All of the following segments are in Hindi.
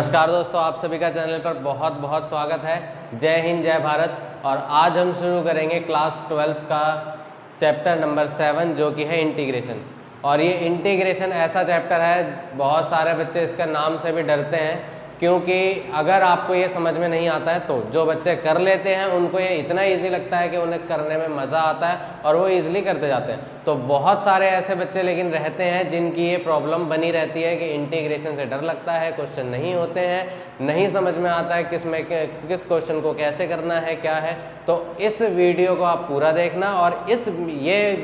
नमस्कार दोस्तों, आप सभी का चैनल पर बहुत बहुत स्वागत है। जय हिंद, जय भारत। और आज हम शुरू करेंगे क्लास 12th का चैप्टर नंबर 7 जो कि है इंटीग्रेशन। और ये इंटीग्रेशन ऐसा चैप्टर है, बहुत सारे बच्चे इसका नाम से भी डरते हैं, क्योंकि अगर आपको ये समझ में नहीं आता है तो जो बच्चे कर लेते हैं उनको ये इतना इजी लगता है कि उन्हें करने में मज़ा आता है और वो इजीली करते जाते हैं। तो बहुत सारे ऐसे बच्चे लेकिन रहते हैं जिनकी ये प्रॉब्लम बनी रहती है कि इंटीग्रेशन से डर लगता है, क्वेश्चन नहीं होते हैं, नहीं समझ में आता है किस क्वेश्चन को कैसे करना है, क्या है। तो इस वीडियो को आप पूरा देखना और ये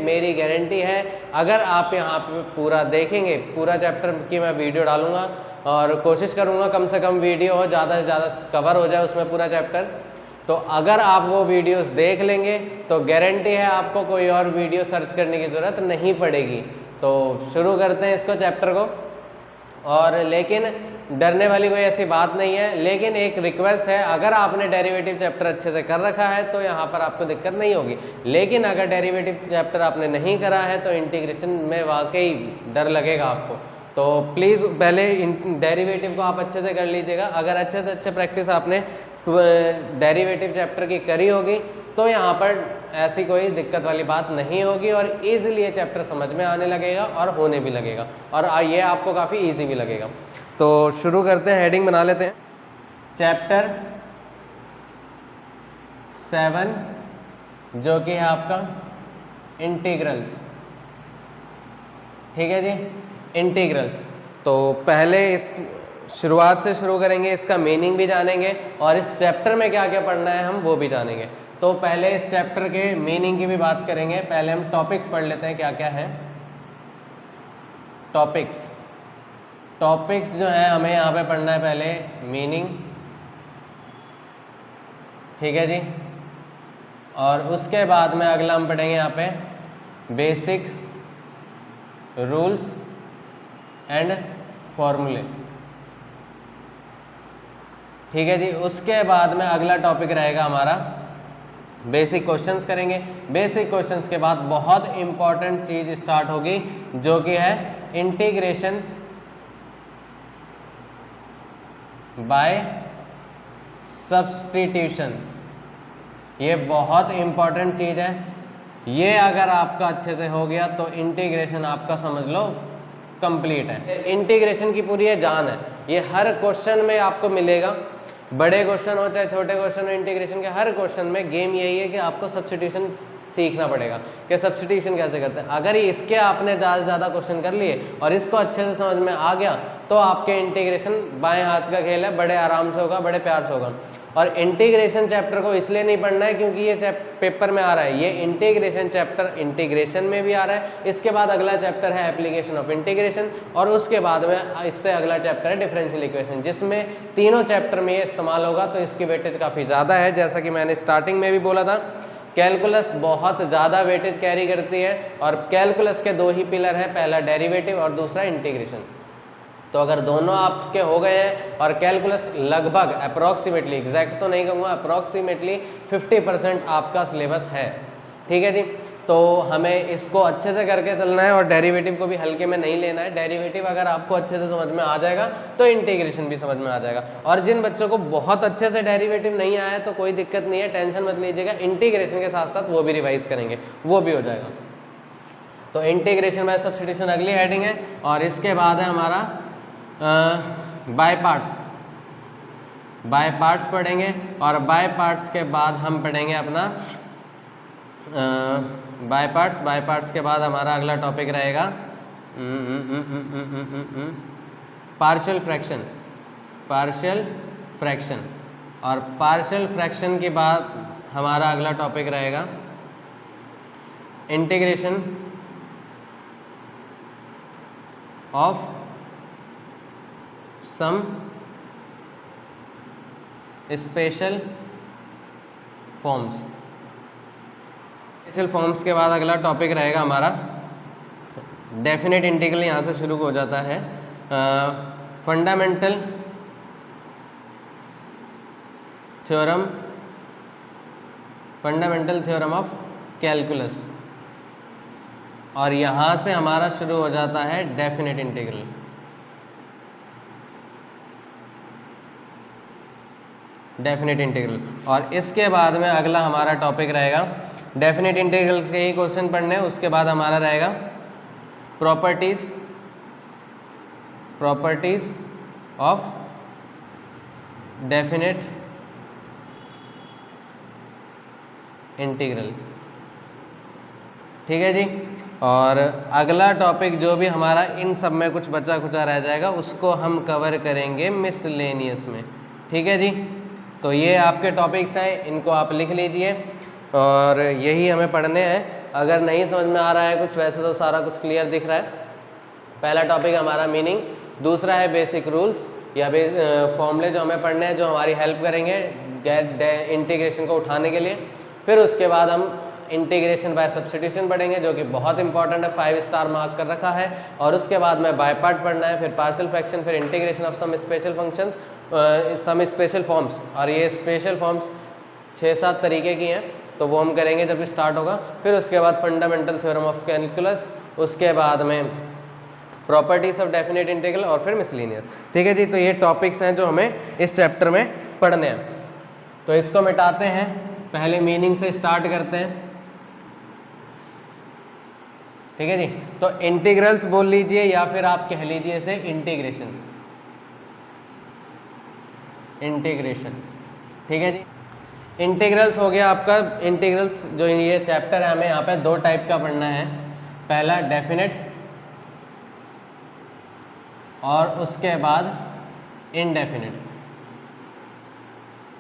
मेरी गारंटी है, अगर आप यहाँ पे पूरा देखेंगे, पूरा चैप्टर की मैं वीडियो डालूंगा और कोशिश करूँगा कम से कम वीडियो हो, ज़्यादा से ज़्यादा कवर हो जाए उसमें पूरा चैप्टर। तो अगर आप वो वीडियोस देख लेंगे तो गारंटी है आपको कोई और वीडियो सर्च करने की ज़रूरत नहीं पड़ेगी। तो शुरू करते हैं इसको, चैप्टर को। और लेकिन डरने वाली कोई ऐसी बात नहीं है, लेकिन एक रिक्वेस्ट है, अगर आपने डेरिवेटिव चैप्टर अच्छे से कर रखा है तो यहाँ पर आपको दिक्कत नहीं होगी। लेकिन अगर डेरिवेटिव चैप्टर आपने नहीं करा है तो इंटीग्रेशन में वाकई डर लगेगा आपको। तो प्लीज़ पहले डेरिवेटिव को आप अच्छे से कर लीजिएगा। अगर अच्छे से अच्छे प्रैक्टिस आपने डेरिवेटिव चैप्टर की करी होगी तो यहाँ पर ऐसी कोई दिक्कत वाली बात नहीं होगी और ईजिली ये चैप्टर समझ में आने लगेगा और होने भी लगेगा और ये आपको काफ़ी ईजी भी लगेगा। तो शुरू करते हैं, हेडिंग बना लेते हैं। चैप्टर 7 जो कि है आपका इंटीग्रल्स। ठीक है जी, इंटीग्रल्स। तो पहले इस शुरुआत से शुरू करेंगे, इसका मीनिंग भी जानेंगे और इस चैप्टर में क्या क्या पढ़ना है हम वो भी जानेंगे। तो पहले इस चैप्टर के मीनिंग की भी बात करेंगे। पहले हम टॉपिक्स पढ़ लेते हैं, क्या क्या है टॉपिक्स। टॉपिक्स जो है हमें यहाँ पे पढ़ना है पहले मीनिंग, ठीक है जी। और उसके बाद में अगला हम पढ़ेंगे यहाँ पे बेसिक रूल्स एंड फॉर्मूले, ठीक है जी। उसके बाद में अगला टॉपिक रहेगा हमारा बेसिक क्वेश्चंस करेंगे। बेसिक क्वेश्चंस के बाद बहुत इंपॉर्टेंट चीज स्टार्ट होगी जो कि है इंटीग्रेशन बाय सब्स्टिट्यूशन। ये बहुत इंपॉर्टेंट चीज है, ये अगर आपका अच्छे से हो गया तो इंटीग्रेशन आपका समझ लो कंप्लीट है। इंटीग्रेशन की पूरी ये जान है, ये हर क्वेश्चन में आपको मिलेगा, बड़े क्वेश्चन हो चाहे छोटे क्वेश्चन हो। इंटीग्रेशन के हर क्वेश्चन में गेम यही है कि आपको सब्स्टिट्यूशन सीखना पड़ेगा कि सब्स्टिट्यूशन कैसे करते हैं। अगर इसके आपने ज़्यादा से ज़्यादा क्वेश्चन कर लिए और इसको अच्छे से समझ में आ गया तो आपके इंटीग्रेशन बाएं हाथ का खेल है, बड़े आराम से होगा, बड़े प्यार से होगा। और इंटीग्रेशन चैप्टर को इसलिए नहीं पढ़ना है क्योंकि ये पेपर में आ रहा है, ये इंटीग्रेशन चैप्टर इंटीग्रेशन में भी आ रहा है। इसके बाद अगला चैप्टर है एप्लीकेशन ऑफ इंटीग्रेशन और उसके बाद में इससे अगला चैप्टर है डिफरेंशियल इक्वेशन, जिसमें तीनों चैप्टर में ये इस्तेमाल होगा। तो इसकी वेटेज काफ़ी ज़्यादा है, जैसा कि मैंने स्टार्टिंग में भी बोला था। कैलकुलस बहुत ज़्यादा वेटेज कैरी करती है और कैलकुलस के दो ही पिलर हैं, पहला डेरिवेटिव और दूसरा इंटीग्रेशन। तो अगर दोनों आपके हो गए हैं और कैलकुलस लगभग अप्रॉक्सीमेटली, एग्जैक्ट तो नहीं कहूँगा, अप्रॉक्सीमेटली 50% आपका सिलेबस है, ठीक है जी। तो हमें इसको अच्छे से करके चलना है और डेरिवेटिव को भी हल्के में नहीं लेना है। डेरिवेटिव अगर आपको अच्छे से समझ में आ जाएगा तो इंटीग्रेशन भी समझ में आ जाएगा। और जिन बच्चों को बहुत अच्छे से डेरिवेटिव नहीं आया है तो कोई दिक्कत नहीं है, टेंशन मत लीजिएगा, इंटीग्रेशन के साथ साथ वो भी रिवाइज करेंगे, वो भी हो जाएगा। तो इंटीग्रेशन बाय सब्स्टिट्यूशन अगली हेडिंग है और इसके बाद है हमारा बाय पार्ट्स। बाय पार्ट्स पढ़ेंगे और बाय पार्ट्स के बाद हम पढ़ेंगे अपना बाय पार्ट्स के बाद हमारा अगला टॉपिक रहेगा पार्शियल फ्रैक्शन। और पार्शियल फ्रैक्शन के बाद हमारा अगला टॉपिक रहेगा integration of some special forms. Special forms के बाद अगला टॉपिक रहेगा हमारा डेफिनेट इंटीग्रल, यहाँ से शुरू हो जाता है फंडामेंटल थ्योरम ऑफ कैलकुलस और यहाँ से हमारा शुरू हो जाता है डेफिनेट इंटीग्रल। Definite integral. और इसके बाद में अगला हमारा टॉपिक रहेगा डेफिनेट इंटीग्रल्स के ही क्वेश्चन पढ़ने हैं, उसके बाद हमारा रहेगा प्रॉपर्टीज ऑफ डेफिनेट इंटीग्रल। ठीक है जी। और अगला टॉपिक जो भी हमारा इन सब में कुछ बचा खुचा रह जाएगा उसको हम कवर करेंगे मिसलेनियस में। ठीक है जी। तो ये आपके टॉपिक्स हैं, इनको आप लिख लीजिए और यही हमें पढ़ने हैं। अगर नहीं समझ में आ रहा है कुछ, वैसे तो सारा कुछ क्लियर दिख रहा है। पहला टॉपिक हमारा मीनिंग, दूसरा है बेसिक रूल्स या फॉर्मूले जो हमें पढ़ने हैं, जो हमारी हेल्प करेंगे इंटीग्रेशन को उठाने के लिए। फिर उसके बाद हम इंटीग्रेशन बाय सब्स्टिट्यूशन पढ़ेंगे, जो कि बहुत इंपॉर्टेंट है, 5 स्टार मार्क कर रखा है। और उसके बाद में बाय पार्ट पढ़ना है, फिर पार्शियल फ्रैक्शन, फिर integration of some special functions, some special forms. और ये स्पेशल फॉर्म्स 6-7 तरीके की हैं, तो वो हम करेंगे जब स्टार्ट होगा। फिर उसके बाद फंडामेंटल थ्योरम ऑफ कैलकुलस, उसके बाद में प्रॉपर्टीज ऑफ डेफिनेट इंटीग्रल और फिर मिसलेनियस। ठीक है जी। तो ये टॉपिक्स हैं जो हमें इस चैप्टर में पढ़ने हैं। तो इसको मिटाते हैं, पहले मीनिंग से स्टार्ट करते हैं। ठीक है जी। तो इंटीग्रल्स बोल लीजिए या फिर आप कह लीजिए इसे इंटीग्रेशन। ठीक है जी। इंटीग्रल्स हो गया आपका। इंटीग्रल्स जो ये चैप्टर है, हमें यहाँ पे 2 टाइप का पढ़ना है। पहला डेफिनेट और उसके बाद इनडेफिनेट।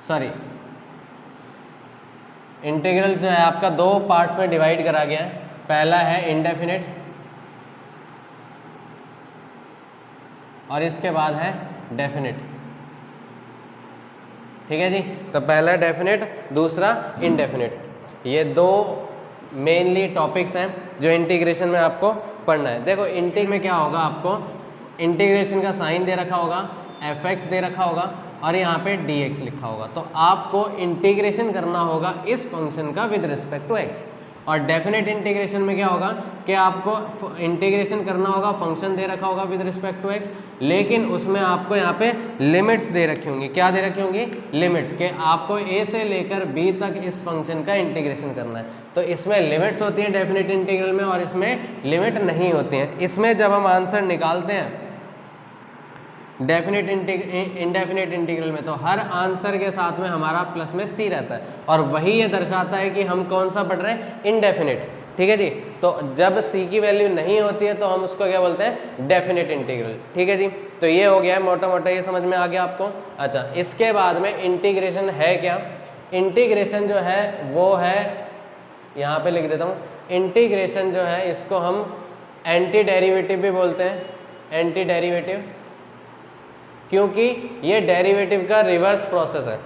सॉरी, इंटीग्रल्स जो है आपका 2 पार्ट्स में डिवाइड करा गया है। पहला है इनडेफिनेट और इसके बाद है डेफिनेट। ठीक है जी। तो पहला डेफिनेट, दूसरा इनडेफिनेट। ये 2 मेनली टॉपिक्स हैं जो इंटीग्रेशन में आपको पढ़ना है। देखो इंटीग्रेशन में क्या होगा, आपको इंटीग्रेशन का साइन दे रखा होगा, fx दे रखा होगा और यहाँ पे dx लिखा होगा। तो आपको इंटीग्रेशन करना होगा इस फंक्शन का विद रिस्पेक्ट टू x। और डेफिनेट इंटीग्रेशन में क्या होगा कि आपको इंटीग्रेशन करना होगा, फंक्शन दे रखा होगा विद रिस्पेक्ट टू x, लेकिन उसमें आपको यहाँ पे लिमिट्स दे रखी होंगी। क्या दे रखी होंगी? लिमिट, कि आपको a से लेकर b तक इस फंक्शन का इंटीग्रेशन करना है। तो इसमें लिमिट्स होती हैं डेफिनेट इंटीग्रल में और इसमें लिमिट नहीं होती हैं। इसमें जब हम आंसर निकालते हैं डेफिनेट इनडेफिनेट इंटीग्रल में, तो हर आंसर के साथ में हमारा प्लस में सी रहता है और वही ये दर्शाता है कि हम कौन सा पढ़ रहे हैं, इनडेफिनेट। ठीक है जी। तो जब सी की वैल्यू नहीं होती है तो हम उसको क्या बोलते हैं, डेफिनेट इंटीग्रल। ठीक है जी। तो ये हो गया है मोटा मोटा, ये समझ में आ गया आपको। अच्छा, इसके बाद में इंटीग्रेशन है क्या? इंटीग्रेशन जो है वो है, यहाँ पे लिख देता हूँ, इंटीग्रेशन जो है इसको हम एंटी डेरिवेटिव भी बोलते हैं। एंटी डेरिवेटिव, क्योंकि ये डेरिवेटिव का रिवर्स प्रोसेस है।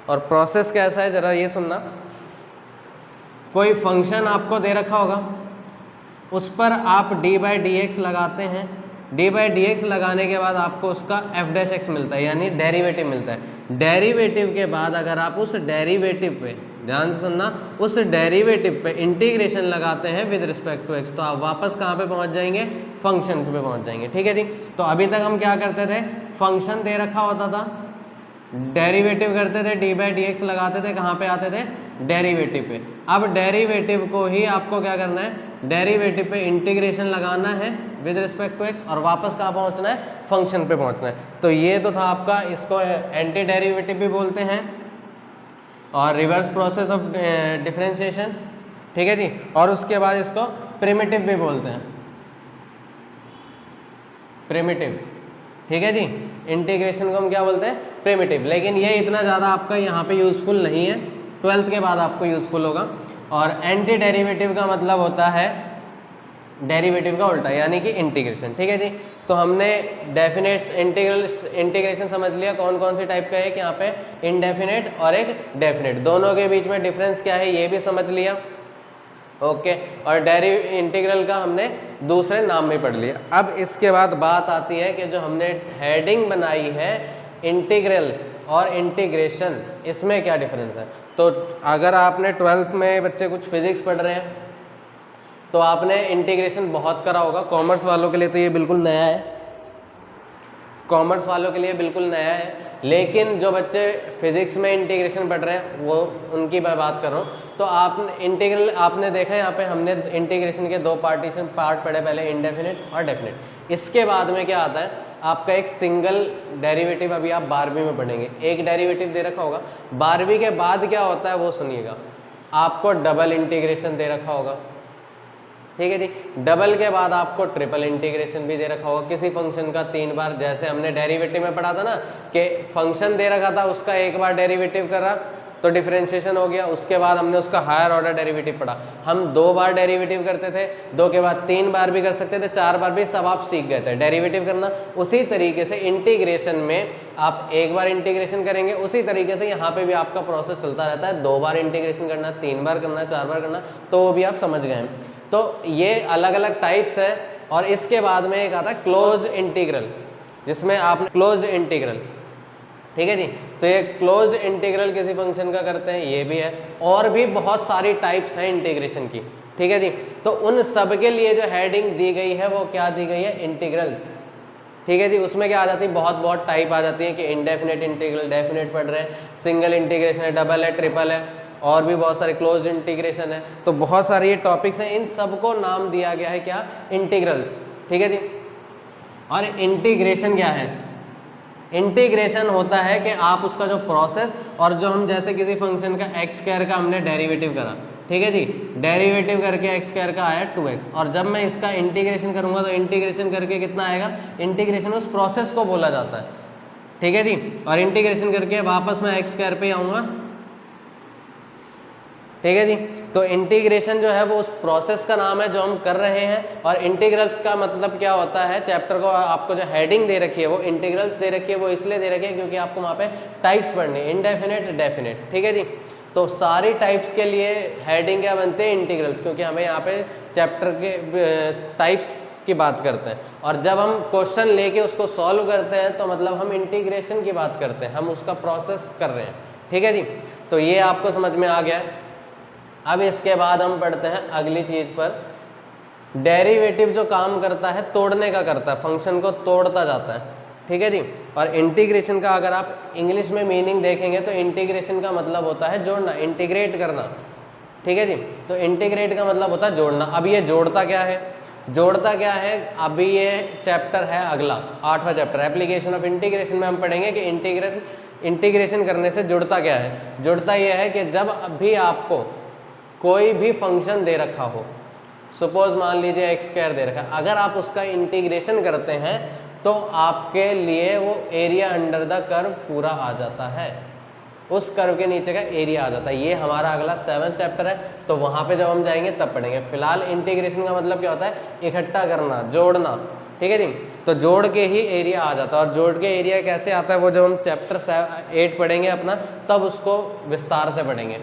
और प्रोसेस कैसा है जरा ये सुनना। कोई फंक्शन आपको दे रखा होगा, उस पर आप d/dx लगाते हैं। d/dx लगाने के बाद आपको उसका f' मिलता है, यानी डेरिवेटिव मिलता है। डेरिवेटिव के बाद अगर आप उस डेरिवेटिव पे, ध्यान से सुनना, उस डेरिवेटिव पे इंटीग्रेशन लगाते हैं विद रिस्पेक्ट टू x, तो आप वापस कहाँ पे पहुँच जाएंगे, फंक्शन पे पहुँच जाएंगे। ठीक है जी। तो अभी तक हम क्या करते थे, फंक्शन दे रखा होता था, डेरिवेटिव करते थे, d/dx लगाते थे, कहाँ पे आते थे, डेरिवेटिव पे। अब डेरिवेटिव को ही आपको क्या करना है, डेरिवेटिव पे इंटीग्रेशन लगाना है विद रिस्पेक्ट टू x और वापस कहाँ पहुँचना है, फंक्शन पे पहुँचना है। तो ये तो था आपका, इसको एंटी डेरिवेटिव भी बोलते हैं और रिवर्स प्रोसेस ऑफ डिफरेंशिएशन। ठीक है जी। और उसके बाद इसको प्रिमिटिव भी बोलते हैं, प्रिमिटिव। ठीक है जी। इंटीग्रेशन को हम क्या बोलते हैं, प्रिमिटिव। लेकिन ये इतना ज़्यादा आपका यहाँ पे यूज़फुल नहीं है, 12th के बाद आपको यूज़फुल होगा। और एंटी डेरिवेटिव का मतलब होता है डेरिवेटिव का उल्टा, यानी कि इंटीग्रेशन। ठीक है जी। तो हमने डेफिनेट इंटीग्रेशन समझ लिया कौन कौन सी टाइप का है, कि यहाँ पे इनडेफिनेट और एक डेफिनेट, दोनों के बीच में डिफरेंस क्या है ये भी समझ लिया। ओके। और इंटीग्रल का हमने दूसरे नाम भी पढ़ लिया। अब इसके बाद बात आती है कि जो हमने हेडिंग बनाई है इंटीग्रल और इंटीग्रेशन, इसमें क्या डिफरेंस है। तो अगर आपने 12th में बच्चे कुछ फिजिक्स पढ़ रहे हैं तो आपने इंटीग्रेशन बहुत करा होगा। कॉमर्स वालों के लिए तो ये बिल्कुल नया है, कॉमर्स वालों के लिए बिल्कुल नया है। लेकिन जो बच्चे फिजिक्स में इंटीग्रेशन पढ़ रहे हैं वो उनकी मैं बात कर रहा हूँ। तो आप इंटीग्रल आपने देखा यहाँ पे हमने इंटीग्रेशन के दो पार्ट पढ़े, पहले इनडेफिनिट और डेफिनिट। इसके बाद में क्या आता है आपका एक सिंगल डेरिवेटिव, अभी आप 12वीं में पढ़ेंगे, एक डेरिवेटिव दे रखा होगा। 12वीं के बाद क्या होता है वो सुनिएगा, आपको डबल इंटीग्रेशन दे रखा होगा, ठीक है जी। डबल के बाद आपको ट्रिपल इंटीग्रेशन भी दे रखा होगा किसी फंक्शन का 3 बार, जैसे हमने डेरिवेटिव में पढ़ा था ना कि फंक्शन दे रखा था उसका एक बार डेरिवेटिव करा तो डिफरेंशिएशन हो गया, उसके बाद हमने उसका हायर ऑर्डर डेरिवेटिव पढ़ा। हम 2 बार डेरिवेटिव करते थे, 2 के बाद 3 बार भी कर सकते थे, 4 बार भी, सब आप सीख गए थे डेरिवेटिव करना। उसी तरीके से इंटीग्रेशन में आप एक बार इंटीग्रेशन करेंगे, उसी तरीके से यहाँ पे भी आपका प्रोसेस चलता रहता है। 2 बार इंटीग्रेशन करना, 3 बार करना, 4 बार करना, तो वो भी आप समझ गए हैं। तो ये अलग अलग टाइप्स है। और इसके बाद में एक आता है क्लोज इंटीग्रल, जिसमें आप क्लोज इंटीग्रल, ठीक है जी। तो ये क्लोज इंटीग्रल किसी फंक्शन का करते हैं, ये भी है। और भी बहुत सारी टाइप्स हैं इंटीग्रेशन की, ठीक है जी। तो उन सब के लिए जो हेडिंग दी गई है वो क्या दी गई है, इंटीग्रल्स, ठीक है जी। उसमें क्या आ जाती है, बहुत टाइप आ जाती है कि इनडेफिनेट इंटीग्रल, डेफिनेट पढ़ रहे हैं, सिंगल इंटीग्रेशन है, डबल है, ट्रिपल है, और भी बहुत सारे क्लोज इंटीग्रेशन है। तो बहुत सारे ये टॉपिक्स हैं, इन सबको नाम दिया गया है क्या, इंटीग्रल्स, ठीक है जी। और इंटीग्रेशन क्या है, इंटीग्रेशन होता है कि आप उसका जो प्रोसेस, और जो हम जैसे किसी फंक्शन का एक्स स्क्वायर का हमने डेरिवेटिव करा, ठीक है जी, डेरिवेटिव करके एक्स स्क्वायर का आया 2x, और जब मैं इसका इंटीग्रेशन करूंगा तो इंटीग्रेशन करके कितना आएगा, इंटीग्रेशन उस प्रोसेस को बोला जाता है, ठीक है जी। और इंटीग्रेशन करके वापस मैं एक्स स्क्वायर पे आऊँगा, ठीक है जी। तो इंटीग्रेशन जो है वो उस प्रोसेस का नाम है जो हम कर रहे हैं। और इंटीग्रल्स का मतलब क्या होता है, चैप्टर को आपको जो हेडिंग दे रखी है वो इंटीग्रल्स दे रखी है, वो इसलिए दे रखी है क्योंकि आपको वहाँ पे टाइप्स पढ़नी है, इनडेफिनेट, डेफिनेट, ठीक है जी। तो सारी टाइप्स के लिए हेडिंग क्या बनते हैं, इंटीग्रल्स, क्योंकि हमें यहाँ पे चैप्टर के टाइप्स की बात करते हैं। और जब हम क्वेश्चन लेके उसको सॉल्व करते हैं तो मतलब हम इंटीग्रेशन की बात करते हैं, हम उसका प्रोसेस कर रहे हैं, ठीक है जी। तो ये आपको समझ में आ गया। अब इसके बाद हम पढ़ते हैं अगली चीज़ पर। डेरिवेटिव जो काम करता है तोड़ने का करता है, फंक्शन को तोड़ता जाता है, ठीक है जी। और इंटीग्रेशन का अगर आप इंग्लिश में मीनिंग देखेंगे तो इंटीग्रेशन का मतलब होता है जोड़ना, इंटीग्रेट करना, ठीक है जी। तो इंटीग्रेट का मतलब होता है जोड़ना। अब ये जोड़ता क्या है, जोड़ता क्या है, अभी ये चैप्टर है अगला 8वां चैप्टर एप्लीकेशन ऑफ इंटीग्रेशन में हम पढ़ेंगे कि इंटीग्रेशन करने से जुड़ता क्या है। जुड़ता यह है कि जब भी आपको कोई भी फंक्शन दे रखा हो, सपोज मान लीजिए एक्स स्क्वायर दे रखा है, अगर आप उसका इंटीग्रेशन करते हैं तो आपके लिए वो एरिया अंडर द कर्व पूरा आ जाता है, उस कर्व के नीचे का एरिया आ जाता है। ये हमारा अगला 7वां चैप्टर है, तो वहाँ पे जब हम जाएंगे तब पढ़ेंगे। फिलहाल इंटीग्रेशन का मतलब क्या होता है, इकट्ठा करना, जोड़ना, ठीक है जी। तो जोड़ के ही एरिया आ जाता है। और जोड़ के एरिया कैसे आता है वो जब हम चैप्टर 8 पढ़ेंगे अपना, तब उसको विस्तार से पढ़ेंगे।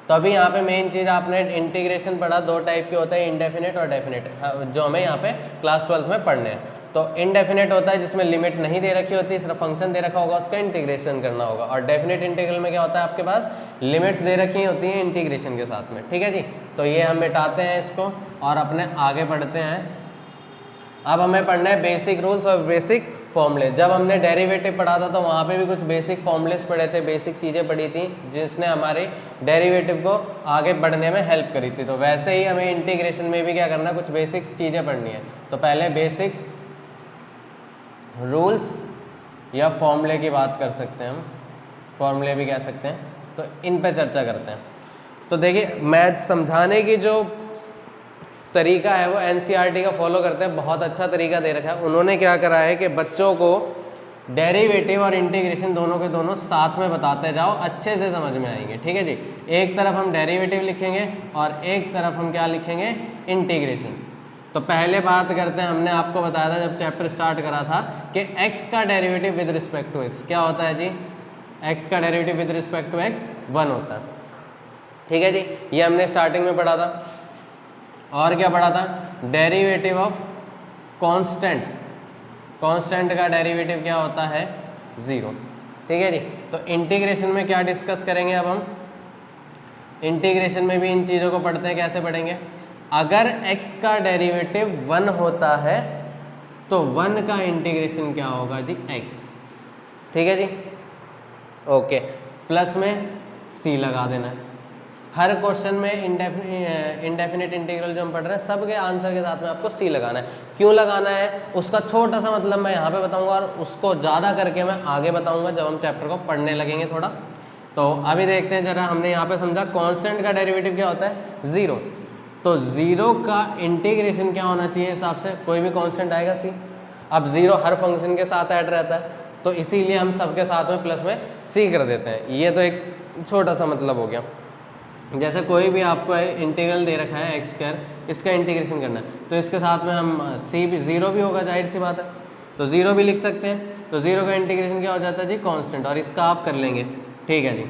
तो अभी यहाँ पे मेन चीज़ आपने इंटीग्रेशन पढ़ा, 2 टाइप के होते हैं, इंडेफिनेट और डेफिनेट, जो हमें यहाँ पे क्लास 12 में पढ़ने हैं। तो इनडेफिनेट होता है जिसमें लिमिट नहीं दे रखी होती, सिर्फ फंक्शन दे रखा होगा, उसका इंटीग्रेशन करना होगा। और डेफिनेट इंटीग्रल में क्या होता है, आपके पास लिमिट्स दे रखी होती हैं इंटीग्रेशन के साथ में, ठीक है जी। तो ये हम मिटाते हैं इसको और अपने आगे बढ़ते हैं। अब हमें पढ़ना है बेसिक रूल्स और बेसिक फॉर्मूले। जब हमने डेरिवेटिव पढ़ा था तो वहाँ पे भी कुछ बेसिक फॉर्मूलेस पढ़े थे, बेसिक चीज़ें पढ़ी थी जिसने हमारे डेरिवेटिव को आगे बढ़ने में हेल्प करी थी। तो वैसे ही हमें इंटीग्रेशन में भी क्या करना है, कुछ बेसिक चीज़ें पढ़नी है। तो पहले बेसिक रूल्स या फॉर्मूले की बात कर सकते हैं हम, फॉर्मूले भी कह सकते हैं। तो इन पे चर्चा करते हैं। तो देखिए मैथ समझाने की जो तरीका है वो एनसीईआरटी का फॉलो करते हैं, बहुत अच्छा तरीका दे रखा है। उन्होंने क्या करा है कि बच्चों को डेरिवेटिव और इंटीग्रेशन दोनों के दोनों साथ में बताते जाओ, अच्छे से समझ में आएंगे, ठीक है जी। एक तरफ हम डेरिवेटिव लिखेंगे और एक तरफ हम क्या लिखेंगे, इंटीग्रेशन। तो पहले बात करते हैं, हमने आपको बताया था जब चैप्टर स्टार्ट करा था कि x का derivative with respect to x क्या होता है जी, x का derivative with respect to x 1 होता है, ठीक है जी। ये हमने स्टार्टिंग में पढ़ा था। और क्या पढ़ा था, डेरिवेटिव ऑफ कांस्टेंट, कांस्टेंट का डेरिवेटिव क्या होता है, 0, ठीक है जी। तो इंटीग्रेशन में क्या डिस्कस करेंगे अब हम, इंटीग्रेशन में भी इन चीज़ों को पढ़ते हैं। कैसे पढ़ेंगे, अगर x का डेरिवेटिव 1 होता है तो 1 का इंटीग्रेशन क्या होगा जी, x, ठीक है जी, ओके। प्लस में सी लगा देना है। हर क्वेश्चन में इंडेफिनिट इंटीग्रल जो हम पढ़ रहे हैं सबके आंसर के साथ में आपको सी लगाना है। क्यों लगाना है उसका छोटा सा मतलब मैं यहाँ पे बताऊंगा, और उसको ज़्यादा करके मैं आगे बताऊंगा जब हम चैप्टर को पढ़ने लगेंगे थोड़ा। तो अभी देखते हैं जरा, हमने यहाँ पे समझा कांस्टेंट का डेरिवेटिव क्या होता है, ज़ीरो। तो ज़ीरो का इंटीग्रेशन क्या होना चाहिए हिसाब से, कोई भी कांस्टेंट आएगा सी। अब ज़ीरो हर फंक्शन के साथ ऐड रहता है, तो इसीलिए हम सबके साथ में प्लस में सी कर देते हैं। ये तो एक छोटा सा मतलब हो गया। जैसे कोई भी आपको इंटीग्रल दे रखा है एक्स स्क्वायर, इसका इंटीग्रेशन करना है, तो इसके साथ में हम सी भी ज़ीरो भी होगा, जाहिर सी बात है, तो ज़ीरो भी लिख सकते हैं। तो ज़ीरो का इंटीग्रेशन क्या हो जाता है जी, कांस्टेंट, और इसका आप कर लेंगे, ठीक है जी।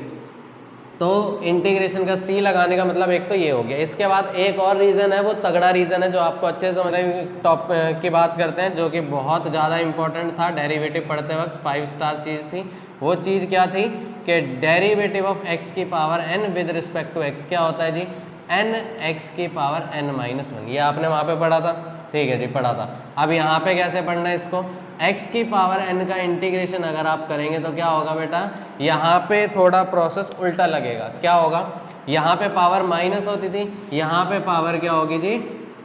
तो इंटीग्रेशन का सी लगाने का मतलब एक तो ये हो गया। इसके बाद एक और रीज़न है, वो तगड़ा रीज़न है जो आपको अच्छे से समझने टॉप की बात करते हैं, जो कि बहुत ज़्यादा इंपॉर्टेंट था डेरिवेटिव पढ़ते वक्त, 5 स्टार चीज़ थी। वो चीज़ क्या थी कि डेरिवेटिव ऑफ एक्स की power n with respect to x क्या होता है जी, एन एक्स की पावर एन माइनस वन। ये आपने वहाँ पे पढ़ा था, ठीक है जी, पढ़ा था। अब यहाँ पे कैसे पढ़ना है इसको, x की पावर n का इंटीग्रेशन अगर आप करेंगे तो क्या होगा बेटा, यहाँ पे थोड़ा प्रोसेस उल्टा लगेगा। क्या होगा, यहाँ पे पावर माइनस होती थी, यहाँ पे पावर क्या होगी जी,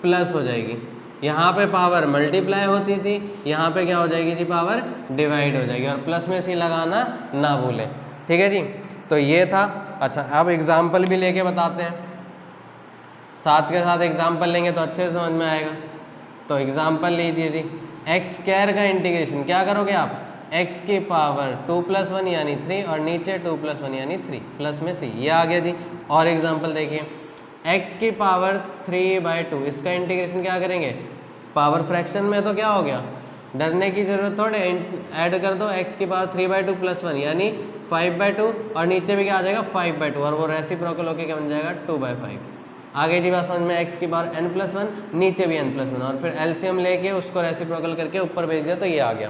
प्लस हो जाएगी। यहाँ पे पावर मल्टीप्लाई होती थी, यहाँ पे क्या हो जाएगी जी, पावर डिवाइड हो जाएगी। और प्लस में सी लगाना ना भूलें, ठीक है जी। तो ये था। अच्छा, अब एग्जाम्पल भी लेके बताते हैं, साथ के साथ एग्जाम्पल लेंगे तो अच्छे से समझ में आएगा। तो एग्जाम्पल लीजिए जी, एक्स स्क्वायर का इंटीग्रेशन क्या करोगे आप, एक्स की पावर 2 + 1 यानी 3, और नीचे 2 + 1 यानी 3, प्लस में सी, ये आ गया जी। और एग्जाम्पल देखिए, एक्स की पावर 3/2, इसका इंटीग्रेशन क्या करेंगे, पावर फ्रैक्शन में तो क्या हो गया, डरने की जरूरत थोड़े, ऐड कर दो, एक्स की पावर 3/2 + 1 यानी 5/2, और नीचे भी क्या आ जाएगा 5/2, और वो रेसिप्रोकल होके क्या बन जाएगा 2/5। आगे जी बात समझ में, x की पावर n+1, नीचे भी n+1, और फिर एलसीएम लेके उसको रेसिप्रोकल करके ऊपर भेज दिया तो ये आ गया,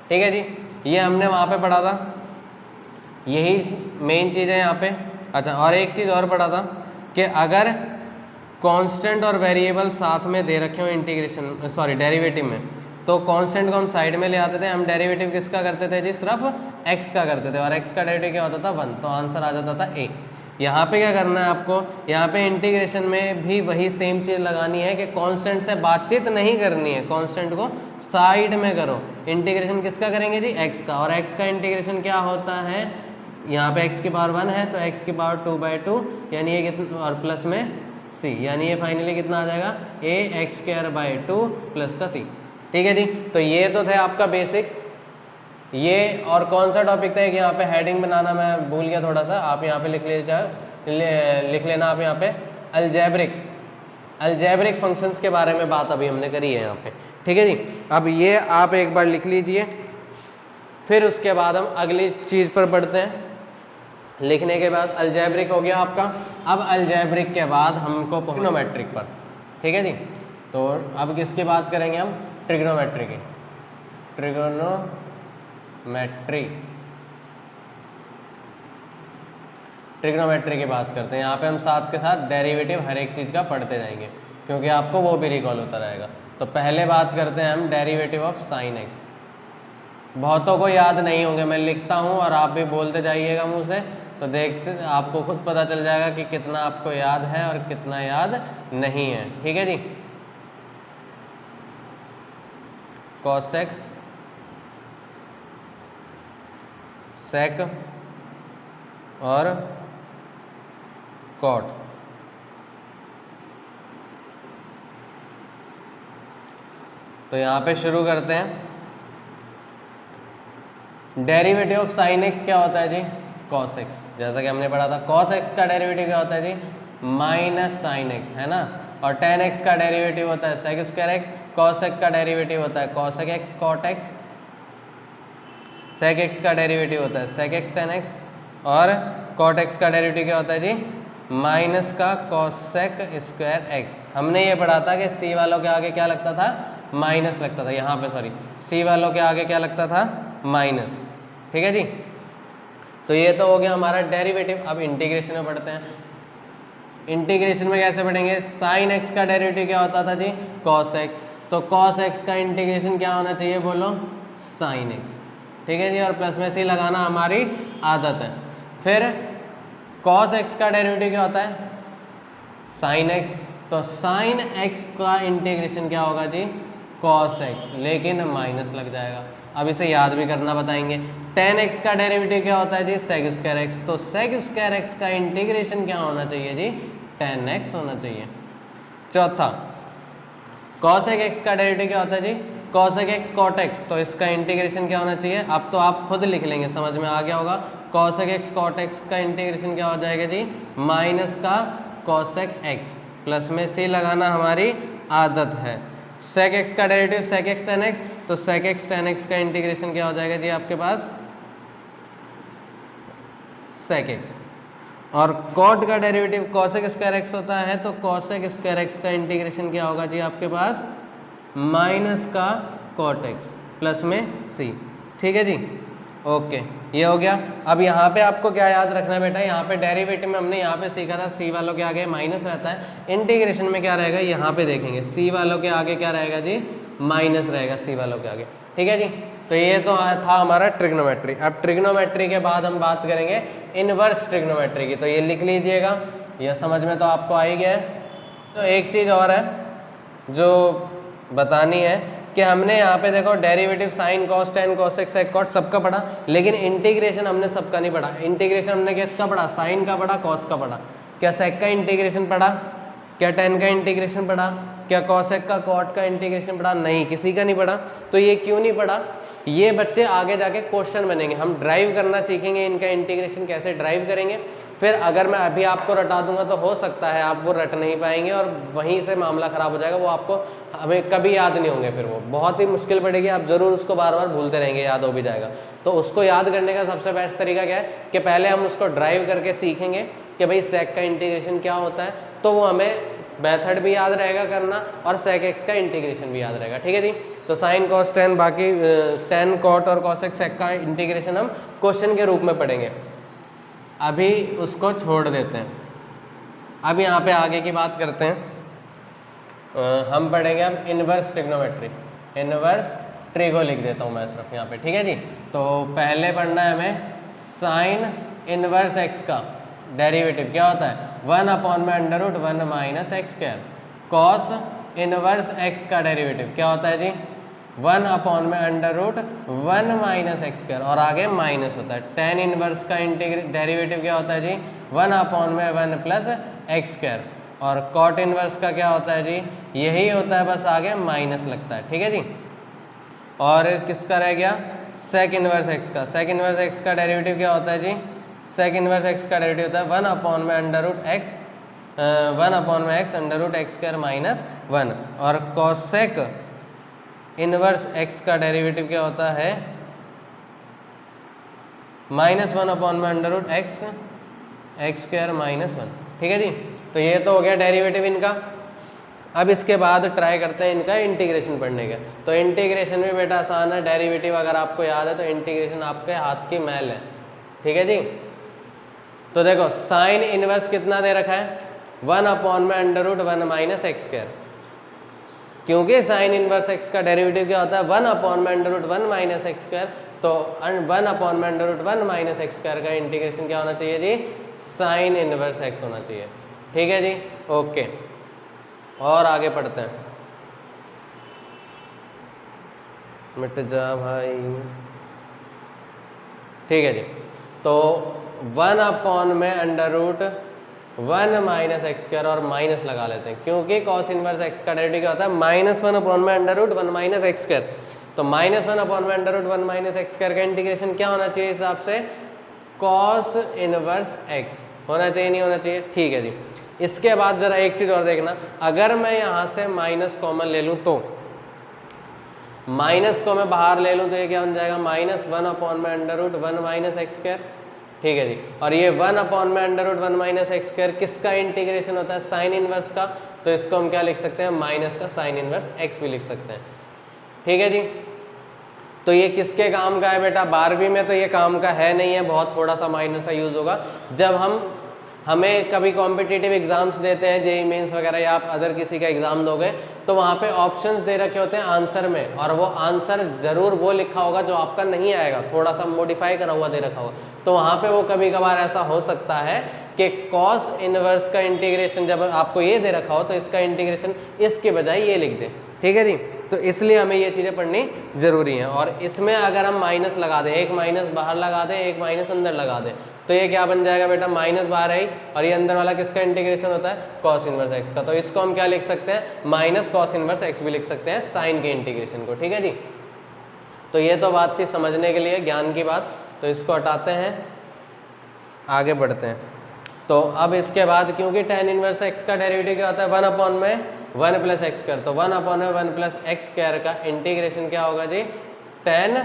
ठीक है जी। ये हमने वहाँ पे पढ़ा था, यही मेन चीज़ है यहाँ पे। अच्छा, और एक चीज़ और पढ़ा था कि अगर कांस्टेंट और वेरिएबल साथ में दे रखे हो इंटीग्रेशन, सॉरी डेरिवेटिव में, तो कांस्टेंट को हम साइड में ले आते थे, हम डेरिवेटिव किसका करते थे जी, सिर्फ x का करते थे, और x का डेरिवेटिव क्या होता था 1, तो आंसर आ जाता था a। यहाँ पे क्या करना है आपको, यहाँ पे इंटीग्रेशन में भी वही सेम चीज़ लगानी है कि कांस्टेंट से बातचीत नहीं करनी है, कांस्टेंट को साइड में करो। इंटीग्रेशन किसका करेंगे जी, x का, और x का इंटीग्रेशन क्या होता है, यहाँ पे x की पावर 1 है तो x की पावर 2/2 यानी ये कितना, और प्लस में c, यानी ये फाइनली कितना आ जाएगा, ax² प्लस का c, ठीक है जी। तो ये तो थे आपका बेसिक। ये और कौन सा टॉपिक था कि यहाँ पे हेडिंग बनाना मैं भूल गया थोड़ा सा, आप यहाँ पे लिख लेना आप यहाँ पे, अलजेब्रिक फंक्शंस के बारे में बात अभी हमने करी है यहाँ पे, ठीक है जी। अब ये आप एक बार लिख लीजिए, फिर उसके बाद हम अगली चीज़ पर बढ़ते हैं। लिखने के बाद अलजेब्रिक हो गया आपका, अब अलजेब्रिक के बाद हमको ट्रिग्नोमेट्रिक पर, ठीक है जी। तो अब किसकी बात करेंगे हम, ट्रिग्नोमेट्री की, ट्रिग्नोमेट्री की बात करते हैं। यहाँ पे हम साथ के साथ डेरिवेटिव हर एक चीज़ का पढ़ते जाएंगे, क्योंकि आपको वो भी रिकॉल होता रहेगा। तो पहले बात करते हैं हम डेरिवेटिव ऑफ साइन एक्स। बहुतों को याद नहीं होंगे, मैं लिखता हूँ और आप भी बोलते जाइएगा मुँह से, तो देखते आपको खुद पता चल जाएगा कि कितना आपको याद है और कितना याद नहीं है, ठीक है जी। कॉसेक, सेक और कॉट। तो यहाँ पे शुरू करते हैं। डेरिवेटिव ऑफ साइन एक्स क्या होता है जी, कॉस एक्स। जैसा कि हमने पढ़ा था, कॉस एक्स का डेरिवेटिव क्या होता है जी, माइनस साइन एक्स, है ना। और टेन एक्स का डेरिवेटिव होता है sec square x, cos x का डेरिवेटिव होता है cosec x cot x, sec x का डेरिवेटिव होता है सेक एक्स टेन एक्स, और कॉट एक्स का डेरिवेटिव क्या होता है जी, माइनस का कॉसेक स्क्वायर एक्स। हमने ये पढ़ा था कि सी वालों के आगे क्या लगता था, माइनस लगता था, यहाँ पे सॉरी सी वालों के आगे क्या लगता था, माइनस, ठीक है जी। तो ये तो हो गया हमारा डेरिवेटिव। अब इंटीग्रेशन में पढ़ते हैं। इंटीग्रेशन में कैसे पढ़ेंगे, साइन एक्स का डेरिवेटिव क्या होता था जी, कॉस एक्स। तो कॉस एक्स का इंटीग्रेशन क्या होना चाहिए, बोलो साइन एक्स, ठीक है जी, और प्लस में सी लगाना हमारी आदत है। फिर cos x का डेरिवेटिव क्या होता है? sin x। तो sin x का इंटीग्रेशन क्या होगा जी? cos x, लेकिन माइनस लग जाएगा। अब इसे याद भी करना बताएंगे। tan x का डेरिवेटिव क्या होता है जी? sec square x। तो sec स्क्वायर x का इंटीग्रेशन क्या होना चाहिए जी? tan x होना चाहिए। चौथा, cosec x का डेरिवेटिव क्या होता है जी? cosec x cot x। तो इसका इंटीग्रेशन क्या होना चाहिए? अब तो आप खुद लिख लेंगे, समझ में आ गया होगा। cosec x cot x का इंटीग्रेशन क्या हो जाएगा जी? माइनस का cosec x, प्लस में c लगाना हमारी आदत है। sec x का derivative sec x tan x। तो sec x tan x का इंटीग्रेशन क्या हो जाएगा जी आपके पास? sec x। और cot का डेरिवेटिव cosec स्क्वायर x होता है, तो cosec स्क्वायर x का इंटीग्रेशन क्या होगा जी आपके पास? माइनस का cot x, प्लस में c। ठीक है जी, ओके, ये हो गया। अब यहाँ पे आपको क्या याद रखना है बेटा? यहाँ पे डेरिवेटिव में हमने यहाँ पे सीखा था c वालों के आगे माइनस रहता है, इंटीग्रेशन में क्या रहेगा यहाँ पे देखेंगे, c वालों के आगे क्या रहेगा जी? माइनस रहेगा c वालों के आगे। ठीक है जी, तो ये तो था हमारा ट्रिग्नोमेट्री। अब ट्रिग्नोमेट्री के बाद हम बात करेंगे इनवर्स ट्रिग्नोमेट्री की, तो ये लिख लीजिएगा, ये समझ में तो आपको आ ही गया है। तो एक चीज़ और है जो बतानी है कि हमने यहाँ पे देखो derivative sine cos tan cosec sec cot सबका पढ़ा, लेकिन इंटीग्रेशन हमने सबका नहीं पढ़ा। इंटीग्रेशन हमने किसका पढ़ा? साइन का पढ़ा, कॉस का पढ़ा। क्या सेक का इंटीग्रेशन पढ़ा? क्या टेन का इंटीग्रेशन पढ़ा? क्या कॉसेक का कॉट का इंटीग्रेशन पढ़ा? नहीं, किसी का नहीं पढ़ा। तो ये क्यों नहीं पढ़ा? ये बच्चे आगे जाके क्वेश्चन बनेंगे, हम ड्राइव करना सीखेंगे, इनका इंटीग्रेशन कैसे ड्राइव करेंगे। फिर अगर मैं अभी आपको रटा दूंगा तो हो सकता है आप वो रट नहीं पाएंगे और वहीं से मामला खराब हो जाएगा, वो आपको हमें कभी याद नहीं होंगे, फिर वो बहुत ही मुश्किल पड़ेगी, आप जरूर उसको बार बार भूलते रहेंगे, याद हो भी जाएगा। तो उसको याद करने का सबसे बेस्ट तरीका क्या है कि पहले हम उसको ड्राइव करके सीखेंगे कि भाई सेक का इंटीग्रेशन क्या होता है, तो वो हमें मेथड भी याद रहेगा करना और सेक एक्स का इंटीग्रेशन भी याद रहेगा। ठीक है जी, तो साइन कॉस टेन, बाकी टेन कॉट और कॉसेक सेक का इंटीग्रेशन हम क्वेश्चन के रूप में पढ़ेंगे, अभी उसको छोड़ देते हैं। अब यहाँ पे आगे की बात करते हैं, हम पढ़ेंगे अब इनवर्स ट्रिग्नोमेट्री। इनवर्स ट्रिगो लिख देता हूँ मैं सिर्फ यहाँ पे। ठीक है जी, तो पहले पढ़ना है हमें साइन इनवर्स एक्स का डेरिवेटिव क्या होता है? 1/√1 minus x square. Cos inverse x का डेरिवेटिव क्या होता है जी? 1/√1 माइनस एक्स स्क्वायर, और आगे माइनस होता है। टेन इनवर्स का डेरिवेटिव क्या होता है जी? 1/1 प्लस एक्स स्क्वायर। और कॉट इनवर्स का क्या होता है जी? यही होता है, बस आगे माइनस लगता है। ठीक है जी, और किसका रह गया? सेक इनवर्स एक्स का। सेक इनवर्स एक्स का डेरिवेटिव क्या होता है जी? सेक इनवर्स एक्स का डेरिवेटिव होता है 1/√x √x स्क्वायर माइनस 1। और कॉसेक इनवर्स एक्स का डेरिवेटिव क्या होता है? -1/√x x square minus 1। ठीक है जी, तो ये तो हो गया डेरिवेटिव इनका। अब इसके बाद ट्राई करते हैं इनका इंटीग्रेशन पढ़ने का। तो इंटीग्रेशन भी बेटा आसान है, डेरिवेटिव अगर आपको याद है तो इंटीग्रेशन आपके हाथ की मैल है। ठीक है जी, तो देखो साइन इनवर्स कितना दे रखा है? 1/√1 माइनस एक्स स्क्वायर, क्योंकि साइन इनवर्स एक्स का डेरिवेटिव क्या होता है? 1/√1 माइनस एक्स स्क्वायर। तो 1/√1 माइनस एक्स स्क्वायर का इंटीग्रेशन क्या होना चाहिए जी? साइन इनवर्स एक्स होना चाहिए। ठीक है जी, ओके, और आगे पढ़ते हैं। मिट जा भाई। ठीक है जी, तो 1/√1 माइनस एक्स स्क्वायर और माइनस लगा लेते हैं, क्योंकि कॉस इनवर्स एक्स का डेरिवेटिव क्या होता है? -1/√1 माइनस एक्स स्क्वायर। तो -1/√1 माइनस एक्स स्क्वायर का इंटीग्रेशन क्या होना चाहिए हिसाब से? कॉस इनवर्स एक्स होना चाहिए, नहीं होना चाहिए? ठीक है जी, इसके बाद जरा एक चीज और देखना, अगर मैं यहाँ से माइनस कॉमन ले लूँ तो माइनस को मैं बाहर ले लूँ तो ये क्या बन जाएगा? -1/√1 माइनस एक्स स्क्वायर। ठीक है जी, और ये 1/√1 माइनस एक्स स्क्वायर किसका इंटीग्रेशन होता है? साइन इनवर्स का। तो इसको हम क्या लिख सकते हैं? माइनस का साइन इनवर्स एक्स भी लिख सकते हैं। ठीक है जी, तो ये किसके काम का है बेटा? 12वीं में तो ये काम का है नहीं है, बहुत थोड़ा सा माइनर सा यूज होगा जब हमें कभी कॉम्पिटिटिव एग्जाम्स देते हैं, जेईई मेंस वगैरह, या आप अदर किसी का एग्जाम दोगे तो वहाँ पे ऑप्शंस दे रखे होते हैं आंसर में, और वो आंसर जरूर वो लिखा होगा जो आपका नहीं आएगा, थोड़ा सा मॉडिफाई करा हुआ दे रखा होगा। तो वहाँ पे वो कभी कभार ऐसा हो सकता है कि कॉस इनवर्स का इंटीग्रेशन जब आपको ये दे रखा हो तो इसका इंटीग्रेशन इसके बजाय ये लिख दे, ठीक है जी। तो इसलिए हमें ये चीज़ें पढ़नी जरूरी हैं। और इसमें अगर हम माइनस लगा दें, एक माइनस बाहर लगा दें, एक माइनस अंदर लगा दें, तो ये क्या बन जाएगा बेटा, माइनस बाहर आई, और ये अंदर वाला किसका इंटीग्रेशन होता है, कॉस इनवर्स एक्स का। तो इसको हम क्या लिख सकते हैं, माइनस कॉस इनवर्स एक्स भी लिख सकते हैं साइन के इंटीग्रेशन को, ठीक है जी। तो ये तो बात थी समझने के लिए, ज्ञान की बात, तो इसको हटाते हैं, आगे बढ़ते हैं। तो अब इसके बाद क्योंकि tan इनवर्स एक्स का डेरिवेटिव क्या होता है, 1 अपॉन में 1 प्लस एक्स स्क्वायर, तो 1 अपॉन में 1 प्लस एक्स स्क्वायर का इंटीग्रेशन क्या होगा जी, tan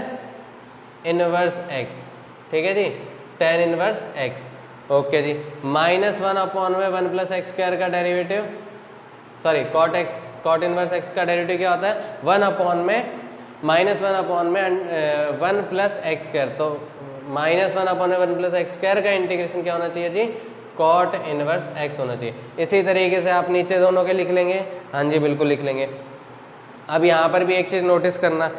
इनवर्स एक्स, ठीक है जी, tan इनवर्स एक्स, ओके जी। माइनस 1 अपॉन में 1 प्लस एक्स स्क्वायर का derivative, sorry cot inverse x का डेरिवेटिव क्या होता है, 1 अपॉन में माइनस 1 अपॉन में 1 प्लस एक्स स्क्वायर, तो माइनस 1 अपॉन में 1 प्लस एक्स स्क्वायर का इंटीग्रेशन क्या होना चाहिए जी, कॉट इनवर्स एक्स होना चाहिए। इसी तरीके से आप नीचे दोनों के लिख लेंगे, हाँ जी बिल्कुल लिख लेंगे। अब यहाँ पर भी एक चीज़ नोटिस करना,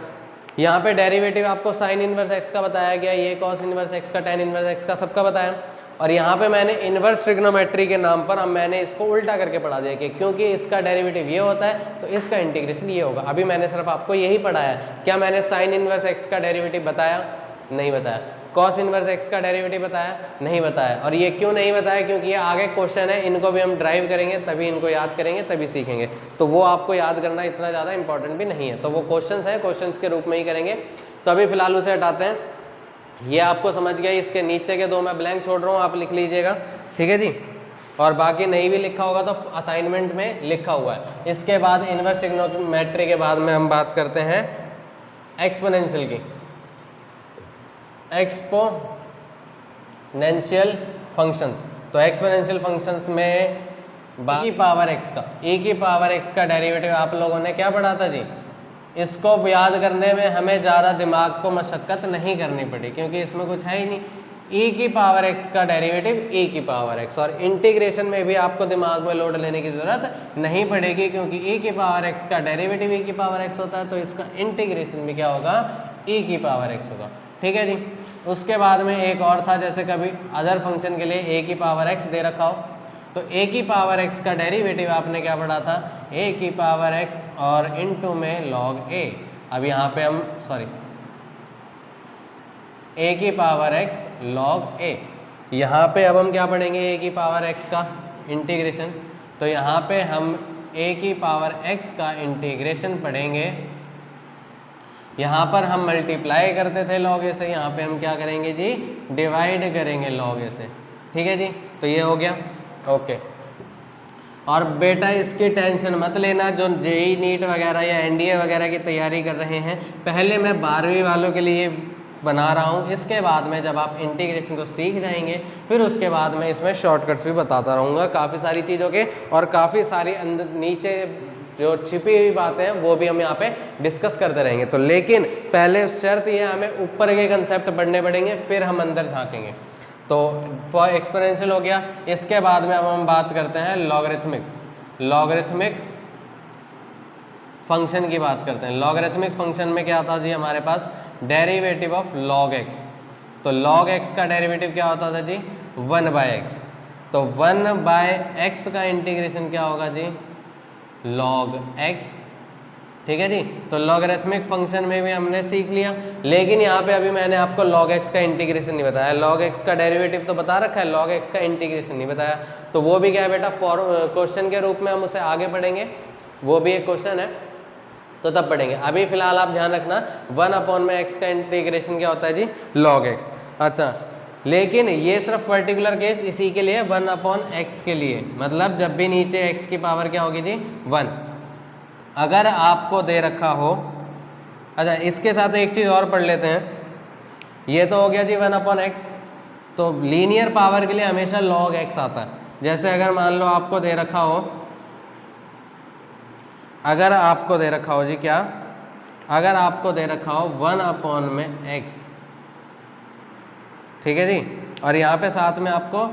यहाँ पे डेरिवेटिव आपको साइन इनवर्स एक्स का बताया गया, ये कॉस इनवर्स एक्स का, tan इनवर्स एक्स का, सबका बताया। और यहाँ पे मैंने इनवर्स ट्रिग्नोमेट्री के नाम पर अब मैंने इसको उल्टा करके पढ़ा दिया कि क्योंकि इसका डेरिवेटिव ये होता है तो इसका इंटीग्रेशन ये होगा। अभी मैंने सिर्फ आपको यही पढ़ाया, क्या मैंने साइन इनवर्स एक्स का डेरिवेटिव बताया, नहीं बताया। कॉस इनवर्स एक्स का डेरिवेटिव बताया, नहीं बताया। और ये क्यों नहीं बताया, क्योंकि ये आगे क्वेश्चन है, इनको भी हम ड्राइव करेंगे, तभी इनको याद करेंगे, तभी सीखेंगे। तो वो आपको याद करना इतना ज़्यादा इंपॉर्टेंट भी नहीं है, तो वो क्वेश्चंस है, क्वेश्चंस के रूप में ही करेंगे। तो अभी फिलहाल उसे हटाते हैं, ये आपको समझ गया। इसके नीचे के दो मैं ब्लैंक छोड़ रहा हूँ, आप लिख लीजिएगा, ठीक है जी। और बाकी नहीं भी लिखा होगा तो असाइनमेंट में लिखा हुआ है। इसके बाद इनवर्स ट्रिग्नोमेट्री के बाद में हम बात करते हैं एक्सपोनेंशियल की, एक्सपोनेंशियल फंक्शंस। तो एक्सपोनेंशियल फंक्शंस में e की पावर x का, e की पावर x का डेरिवेटिव आप लोगों ने क्या पढ़ा था जी, इसको याद करने में हमें ज़्यादा दिमाग को मशक्क़त नहीं करनी पड़ी, क्योंकि इसमें कुछ है ही नहीं। e की पावर x का डेरिवेटिव e की पावर x, और इंटीग्रेशन में भी आपको दिमाग में लोड लेने की ज़रूरत नहीं पड़ेगी, क्योंकि e की पावर x का डेरिवेटिव e की पावर x होता है, तो इसका इंटीग्रेशन भी क्या होगा, e की पावर x होगा, ठीक है जी। उसके बाद में एक और था, जैसे कभी अदर फंक्शन के लिए a की पावर x दे रखा हो, तो a की पावर x का डेरिवेटिव आपने क्या पढ़ा था, a की पावर x और इनटू में log a। अब यहाँ पे हम a की पावर x log a, यहाँ पे अब हम क्या पढ़ेंगे, a की पावर x का इंटीग्रेशन। तो यहाँ पे हम a की पावर x का इंटीग्रेशन पढ़ेंगे। यहाँ पर हम मल्टीप्लाई करते थे log a से, यहाँ पे हम क्या करेंगे जी, डिवाइड करेंगे log a से, ठीक है जी। तो ये हो गया, ओके। और बेटा इसकी टेंशन मत लेना, जो जेईई नीट वगैरह या एनडीए वगैरह की तैयारी कर रहे हैं, पहले मैं 12वीं वालों के लिए बना रहा हूँ, इसके बाद में जब आप इंटीग्रेशन को सीख जाएंगे फिर उसके बाद में इसमें शॉर्टकट्स भी बताता रहूँगा काफ़ी सारी चीज़ों के, और काफ़ी सारी अंदर नीचे जो छिपी हुई बातें हैं वो भी हम यहाँ पे डिस्कस करते रहेंगे। तो लेकिन पहले शर्त ये, हमें ऊपर के कंसेप्ट पढ़ने पड़ेंगे, फिर हम अंदर झाँकेंगे। तो फॉर एक्सपोनेंशियल हो गया। इसके बाद में अब हम बात करते हैं लॉगरिथमिक फंक्शन की बात करते हैं। लॉगरिथमिक फंक्शन में क्या था जी, हमारे पास डेरिवेटिव ऑफ log x। तो log x का डेरिवेटिव क्या होता था जी, 1/x। तो 1/x का इंटीग्रेशन क्या होगा जी, log x, ठीक है जी। तो लॉगरिथमिक फंक्शन में भी हमने सीख लिया, लेकिन यहाँ पे अभी मैंने आपको log x का इंटीग्रेशन नहीं बताया। log x का डेरिवेटिव तो बता रखा है, log x का इंटीग्रेशन नहीं बताया। तो वो भी क्या है बेटा, क्वेश्चन के रूप में हम उसे आगे पढ़ेंगे, वो भी एक क्वेश्चन है, तो तब पढ़ेंगे। अभी फिलहाल आप ध्यान रखना 1/x का इंटीग्रेशन क्या होता है जी, log x। अच्छा, लेकिन ये सिर्फ पर्टिकुलर केस इसी के लिए 1/x के लिए, मतलब जब भी नीचे x की पावर क्या होगी जी, 1। अगर आपको दे रखा हो, अच्छा इसके साथ एक चीज़ और पढ़ लेते हैं, ये तो हो गया जी 1/x। तो लीनियर पावर के लिए हमेशा log x आता है। जैसे अगर मान लो आपको दे रखा हो, अगर आपको दे रखा हो जी क्या, अगर आपको दे रखा हो 1/x, ठीक है जी, और यहाँ पे साथ में आपको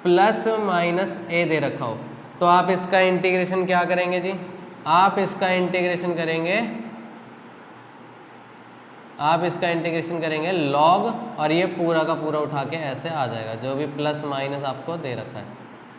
प्लस माइनस ए दे रखा हो, तो आप इसका इंटीग्रेशन क्या करेंगे जी, आप इसका इंटीग्रेशन करेंगे लॉग, और ये पूरा का पूरा उठा के ऐसे आ जाएगा, जो भी प्लस माइनस आपको दे रखा है।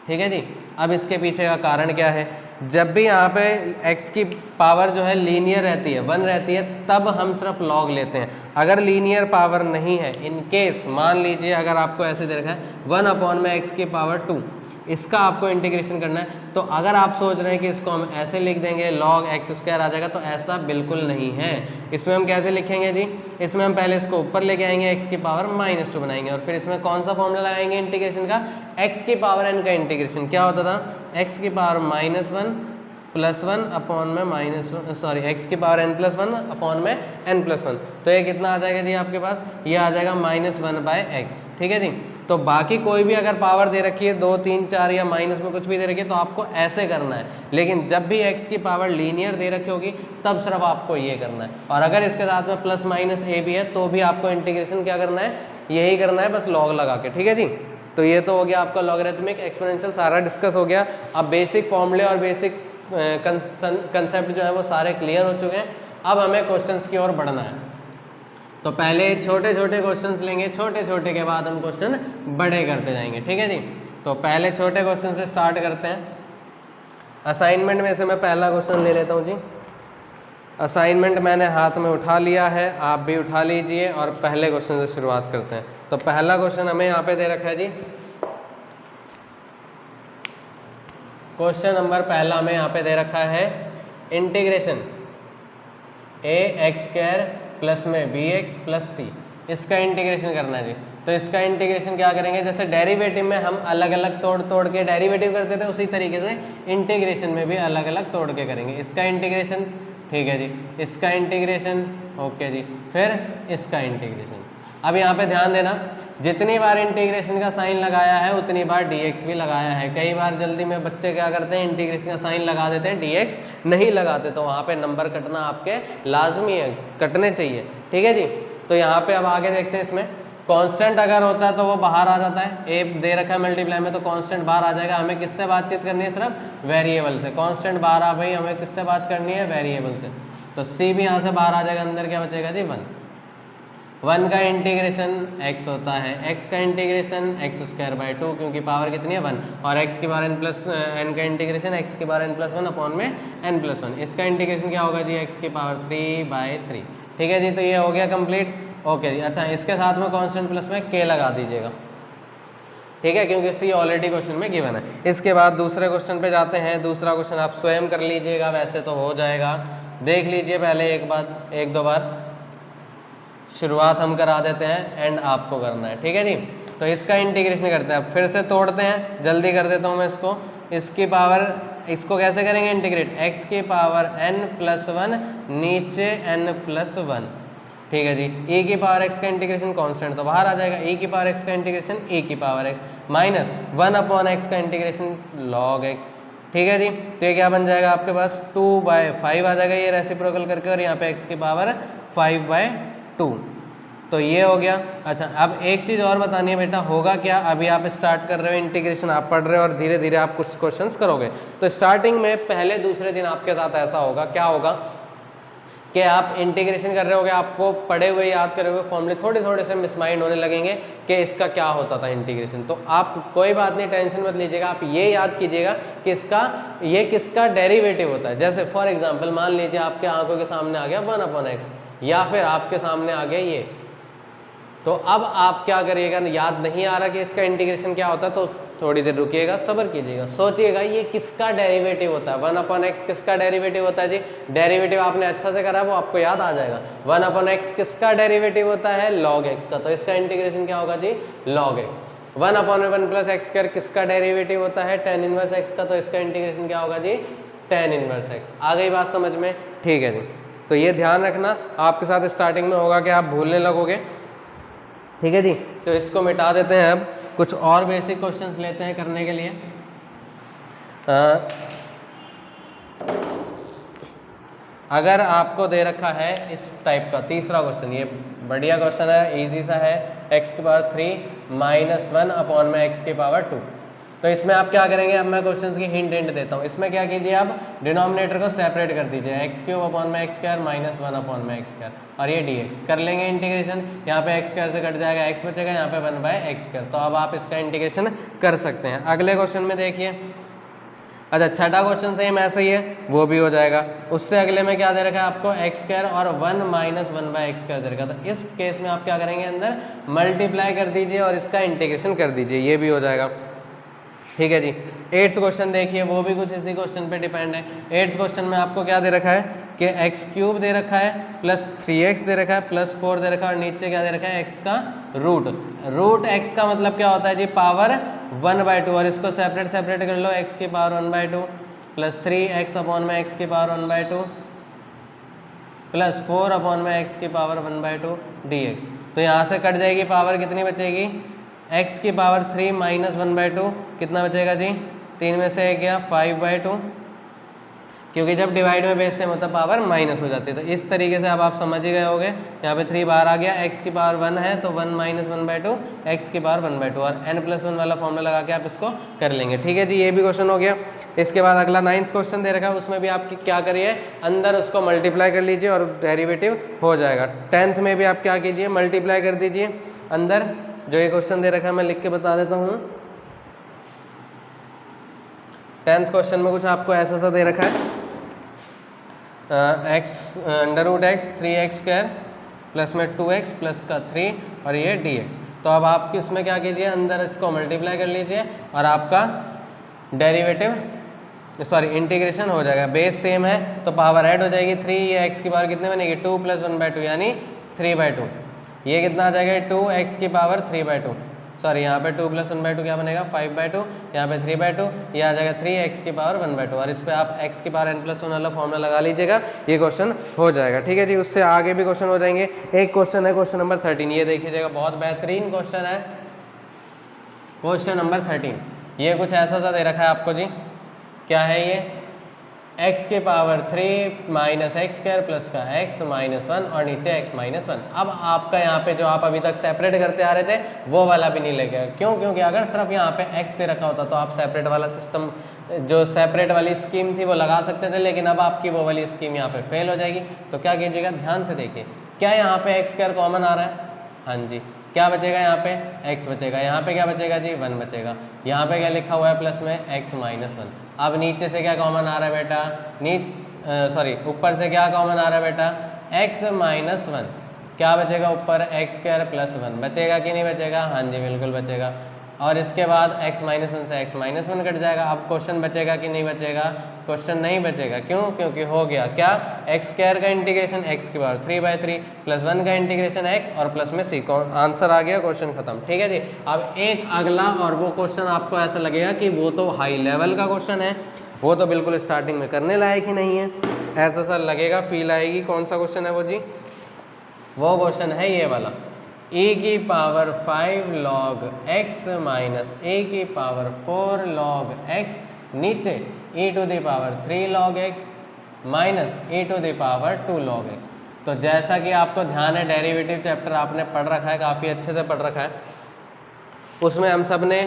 ठीक है जी। अब इसके पीछे का कारण क्या है, जब भी यहाँ पे x की पावर जो है लीनियर रहती है, 1 रहती है, तब हम सिर्फ लॉग लेते हैं। अगर लीनियर पावर नहीं है, इन केस मान लीजिए अगर आपको ऐसे दे रखा है 1/x की पावर 2, इसका आपको इंटीग्रेशन करना है, तो अगर आप सोच रहे हैं कि इसको हम ऐसे लिख देंगे log x² आ जाएगा, तो ऐसा बिल्कुल नहीं है। इसमें हम कैसे लिखेंगे जी, इसमें हम पहले इसको ऊपर लेके आएंगे, x की पावर -2 बनाएंगे, और फिर इसमें कौन सा फॉर्मूला लगाएंगे इंटीग्रेशन का, x की पावर n का इंटीग्रेशन क्या होता था, x की पावर -1 प्लस 1 अपॉन में x की पावर n+1 अपॉन में n+1, तो ये कितना आ जाएगा जी आपके पास, ये आ जाएगा -1/x। ठीक है जी। तो बाकी कोई भी अगर पावर दे रखी है 2, 3, 4 या माइनस में कुछ भी दे रखी है, तो आपको ऐसे करना है, लेकिन जब भी x की पावर लीनियर दे रखी होगी तब सिर्फ आपको ये करना है, और अगर इसके साथ में प्लस माइनस a भी है तो भी आपको इंटीग्रेशन क्या करना है, यही करना है, बस लॉग लगा के। ठीक है जी। तो ये तो हो गया आपका लॉगरिथमिक एक्सपोनेंशियल, सारा डिस्कस हो गया। अब बेसिक फॉर्मूले और बेसिक कंसेप्ट जो है वो सारे क्लियर हो चुके हैं। अब हमें क्वेश्चंस की ओर बढ़ना है, तो पहले छोटे छोटे क्वेश्चंस लेंगे, छोटे छोटे के बाद हम क्वेश्चन बड़े करते जाएंगे। ठीक है जी। तो पहले छोटे क्वेश्चन से स्टार्ट करते हैं। असाइनमेंट में से मैं पहला क्वेश्चन ले लेता हूँ जी। असाइनमेंट मैंने हाथ में उठा लिया है, आप भी उठा लीजिए, और पहले क्वेश्चन से शुरुआत करते हैं। तो पहला क्वेश्चन हमें यहाँ पे दे रखा है जी, क्वेश्चन नंबर पहला हमें यहाँ पे दे रखा है इंटीग्रेशन ax² प्लस में bx प्लस c, इसका इंटीग्रेशन करना है जी। तो इसका इंटीग्रेशन क्या करेंगे, जैसे डेरिवेटिव में हम अलग अलग तोड़ के डेरिवेटिव करते थे, उसी तरीके से इंटीग्रेशन में भी अलग अलग तोड़ के करेंगे। इसका इंटीग्रेशन, ठीक है जी, इसका इंटीग्रेशन, ओके जी, फिर इसका इंटीग्रेशन। अब यहाँ पे ध्यान देना, जितनी बार इंटीग्रेशन का साइन लगाया है उतनी बार dx भी लगाया है। कई बार जल्दी में बच्चे क्या करते हैं, इंटीग्रेशन का साइन लगा देते हैं, dx नहीं लगाते, तो वहाँ पे नंबर कटना आपके लाजमी है, कटने चाहिए। ठीक है जी। तो यहाँ पे अब आगे देखते हैं, इसमें कांस्टेंट अगर होता है तो वो बाहर आ जाता है, ए दे रखा है मल्टीप्लाई में, तो कांस्टेंट बाहर आ जाएगा। हमें किससे बातचीत करनी है, सिर्फ वेरिएबल से। कांस्टेंट बाहर आ भाई, हमें किससे बात करनी है, वेरिएबल से। तो सी भी यहाँ से बाहर आ जाएगा, अंदर क्या बचेगा जी, 1 का इंटीग्रेशन x होता है, x का इंटीग्रेशन x²/2, क्योंकि पावर कितनी है 1, और x की पावर n का इंटीग्रेशन x की पावर n+1 अपॉन में n+1। इसका इंटीग्रेशन क्या होगा जी, x की पावर 3/3। ठीक है जी। तो ये हो गया कंप्लीट। ओके जी। अच्छा, इसके साथ में कांस्टेंट प्लस में k लगा दीजिएगा, ठीक है, क्योंकि सी ऑलरेडी क्वेश्चन में गिवन है। इसके बाद दूसरे क्वेश्चन पे जाते हैं। दूसरा क्वेश्चन आप स्वयं कर लीजिएगा, वैसे तो हो जाएगा, देख लीजिए पहले एक दो बार, शुरुआत हम करा देते हैं, एंड आपको करना है। ठीक है जी। तो इसका इंटीग्रेशन करते हैं, फिर से तोड़ते हैं, जल्दी कर देता हूँ मैं इसको। इसकी पावर, इसको कैसे करेंगे इंटीग्रेट, x की पावर n+1 नीचे n+1। ठीक है जी। e की पावर x का इंटीग्रेशन कांस्टेंट तो बाहर आ जाएगा, e की पावर x का इंटीग्रेशन e की पावर x माइनस 1/x का इंटीग्रेशन log x। ठीक है जी। तो ये क्या बन जाएगा आपके पास, 2/5 आ जाएगा ये रेसिप्रोकल करके, और यहाँ पे x की पावर 5/2। तो ये हो गया। अच्छा, अब एक चीज़ और बतानी है बेटा, होगा क्या, अभी आप स्टार्ट कर रहे हो इंटीग्रेशन, आप पढ़ रहे हो और धीरे धीरे आप कुछ क्वेश्चंस करोगे। तो स्टार्टिंग में पहले दूसरे दिन आपके साथ ऐसा होगा, क्या होगा कि आप इंटीग्रेशन कर रहे होगे, आपको पढ़े हुए याद करे हुए फॉर्मूले थोड़े थोड़े से मिसमाइंड होने लगेंगे कि इसका क्या होता था इंटीग्रेशन। तो आप कोई बात नहीं, टेंशन मत लीजिएगा, आप ये याद कीजिएगा कि ये किसका डेरिवेटिव होता है। जैसे फॉर एग्जांपल मान लीजिए आपके आंखों के सामने आ गया 1/x, या फिर आपके सामने आ गया ये, तो अब आप क्या करिएगा, याद नहीं आ रहा कि इसका इंटीग्रेशन क्या होता है, तो थोड़ी देर रुकिएगा, सब्र कीजिएगा, सोचिएगा ये किसका डेरिवेटिव होता है। 1/x किसका डेरिवेटिव होता है जी, डेरिवेटिव आपने अच्छा से करा है, वो आपको याद आ जाएगा। 1/x किसका डेरिवेटिव होता है, log x का, तो इसका इंटीग्रेशन क्या होगा जी, log x। 1/1+x² किसका डेरिवेटिव होता है, tan 1x का, तो इसका इंटीग्रेशन क्या होगा जी, tan 1x। आ गई बात समझ में, ठीक है जी। तो ये ध्यान रखना, आपके साथ स्टार्टिंग में होगा कि आप भूलने लगोगे, ठीक है जी। तो इसको मिटा देते हैं, अब कुछ और बेसिक क्वेश्चंस लेते हैं करने के लिए। अगर आपको दे रखा है इस टाइप का तीसरा क्वेश्चन, ये बढ़िया क्वेश्चन है, इजी सा है, x की पावर 3 -1 अपॉन में x की पावर 2। तो इसमें आप क्या करेंगे, अब मैं क्वेश्चन की हिंट देता हूँ। इसमें क्या कीजिए, आप डिनोमिनेटर को सेपरेट कर दीजिए, x³ अपॉन में x स्क्वायर माइनस 1 अपॉन में x स्क्वायर, और ये dx कर लेंगे इंटीग्रेशन। यहाँ पे x स्क्वायर से कट जाएगा, x बचेगा, यहाँ पे 1/x स्क्वायर। तो अब आप इसका इंटीग्रेशन कर सकते हैं। अगले क्वेश्चन में देखिए, अच्छा छठा क्वेश्चन सेम ऐसा ही है, वो भी हो जाएगा। उससे अगले में क्या दे रखा है आपको, x स्क्वायर और 1 माइनस 1/x स्क्वायर दे रखा है। तो इस केस में आप क्या करेंगे, अंदर मल्टीप्लाई कर दीजिए और इसका इंटीग्रेशन कर दीजिए, ये भी हो जाएगा। ठीक है जी। 8th क्वेश्चन देखिए, वो भी कुछ इसी क्वेश्चन पे डिपेंड है। 8th क्वेश्चन में आपको क्या दे रखा है कि x³ दे रखा है प्लस 3x दे रखा है प्लस 4 दे रखा है, और नीचे क्या दे रखा है, x का रूट x का मतलब क्या होता है जी, पावर 1/2, और इसको सेपरेट कर लो, x की पावर 1/2 प्लस 3x अपॉन में x की पावर 1/2 प्लस 4 अपॉन में x की पावर 1/2 dx। तो यहाँ से कट जाएगी, पावर कितनी बचेगी, x की पावर 3 माइनस 1/2 कितना बचेगा जी, 3 में से 1 गया 5/2, क्योंकि जब डिवाइड में बेस सेम होता है पावर माइनस हो जाती है। तो इस तरीके से अब आप समझ ही गए होगे, यहाँ पे 3 बाहर आ गया, x की पावर 1 है तो 1 माइनस 1/2 x की पावर 1/2, और n+1 वाला फॉर्मूला लगा के आप इसको कर लेंगे। ठीक है जी, ये भी क्वेश्चन हो गया। इसके बाद अगला 9th क्वेश्चन दे रखा है, उसमें भी आप क्या करिए, अंदर उसको मल्टीप्लाई कर लीजिए और डेरिवेटिव हो जाएगा। 10th में भी आप क्या कीजिए, मल्टीप्लाई कर दीजिए अंदर। जो ये क्वेश्चन दे रखा है मैं लिख के बता देता हूँ। 10th क्वेश्चन में कुछ आपको ऐसा सा दे रखा है, x√x 3x स्क्वायर प्लस में 2x प्लस का 3 और ये dx। तो अब आप इसमें क्या कीजिए, अंदर इसको मल्टीप्लाई कर लीजिए और आपका डेरिवेटिव इंटीग्रेशन हो जाएगा। बेस सेम है तो पावर ऐड हो जाएगी 3, ये x की पावर कितने बनेगी, 2 + 1/2 यानी 3/2। ये कितना आ जाएगा, 2x की पावर 3/2, सॉरी यहाँ पे 2 + 1/2 क्या बनेगा, 5/2, यहाँ पे 3/2, ये आ जाएगा 3x की पावर 1/2, और इस पे आप x की पावर n+1 वाला फॉर्मूला लगा लीजिएगा, ये क्वेश्चन हो जाएगा। ठीक है जी। उससे आगे भी क्वेश्चन हो जाएंगे। एक क्वेश्चन है क्वेश्चन नंबर 13, ये देखिएगा, बहुत बेहतरीन क्वेश्चन है। क्वेश्चन नंबर 13, ये कुछ ऐसा सा दे रखा है आपको जी, क्या है ये, x की power 3 minus x square plus का x माइनस 1 और नीचे x माइनस 1। अब आपका यहाँ पे जो आप अभी तक सेपरेट करते आ रहे थे वो वाला भी नहीं लगेगा। क्यों, क्योंकि अगर सिर्फ यहाँ पे x दे रखा होता तो आप सेपरेट वाला सिस्टम, जो सेपरेट वाली स्कीम थी वो लगा सकते थे, लेकिन अब आपकी वो वाली स्कीम यहाँ पे फेल हो जाएगी। तो क्या कीजिएगा, ध्यान से देखिए, क्या यहाँ पे x स्क्वायर कॉमन आ रहा है, हाँ जी, क्या बचेगा यहाँ पे, x बचेगा, यहाँ पे क्या बचेगा जी, 1 बचेगा, यहाँ पे क्या लिखा हुआ है प्लस में x माइनस 1। अब नीचे से क्या कॉमन आ रहा है बेटा, ऊपर से क्या कॉमन आ रहा है बेटा, x माइनस 1, क्या बचेगा ऊपर, x स्क्वायर प्लस 1 बचेगा कि नहीं बचेगा, हाँ जी बिल्कुल बचेगा। और इसके बाद x माइनस 1 से x माइनस 1 कट जाएगा। अब क्वेश्चन बचेगा कि नहीं बचेगा, क्वेश्चन नहीं बचेगा। क्यों, क्योंकि हो गया क्या, x स्क्वायर का इंटीग्रेशन x की पावर 3/3 प्लस 1 का इंटीग्रेशन x और प्लस में c, आंसर आ गया, क्वेश्चन खत्म। ठीक है जी। अब एक अगला, और वो क्वेश्चन आपको ऐसा लगेगा कि वो तो हाई लेवल का क्वेश्चन है, वो तो बिल्कुल स्टार्टिंग में करने लायक ही नहीं है, ऐसा सा लगेगा, फील आएगी। कौन सा क्वेश्चन है वो जी, वो क्वेश्चन है ये वाला, e की पावर 5 log x माइनस a की पावर 4 log x, नीचे e to the power 3 log x माइनस e to the power 2 log x। तो जैसा कि आपको ध्यान है, डेरिवेटिव चैप्टर आपने पढ़ रखा है, काफ़ी अच्छे से पढ़ रखा है, उसमें हम सब ने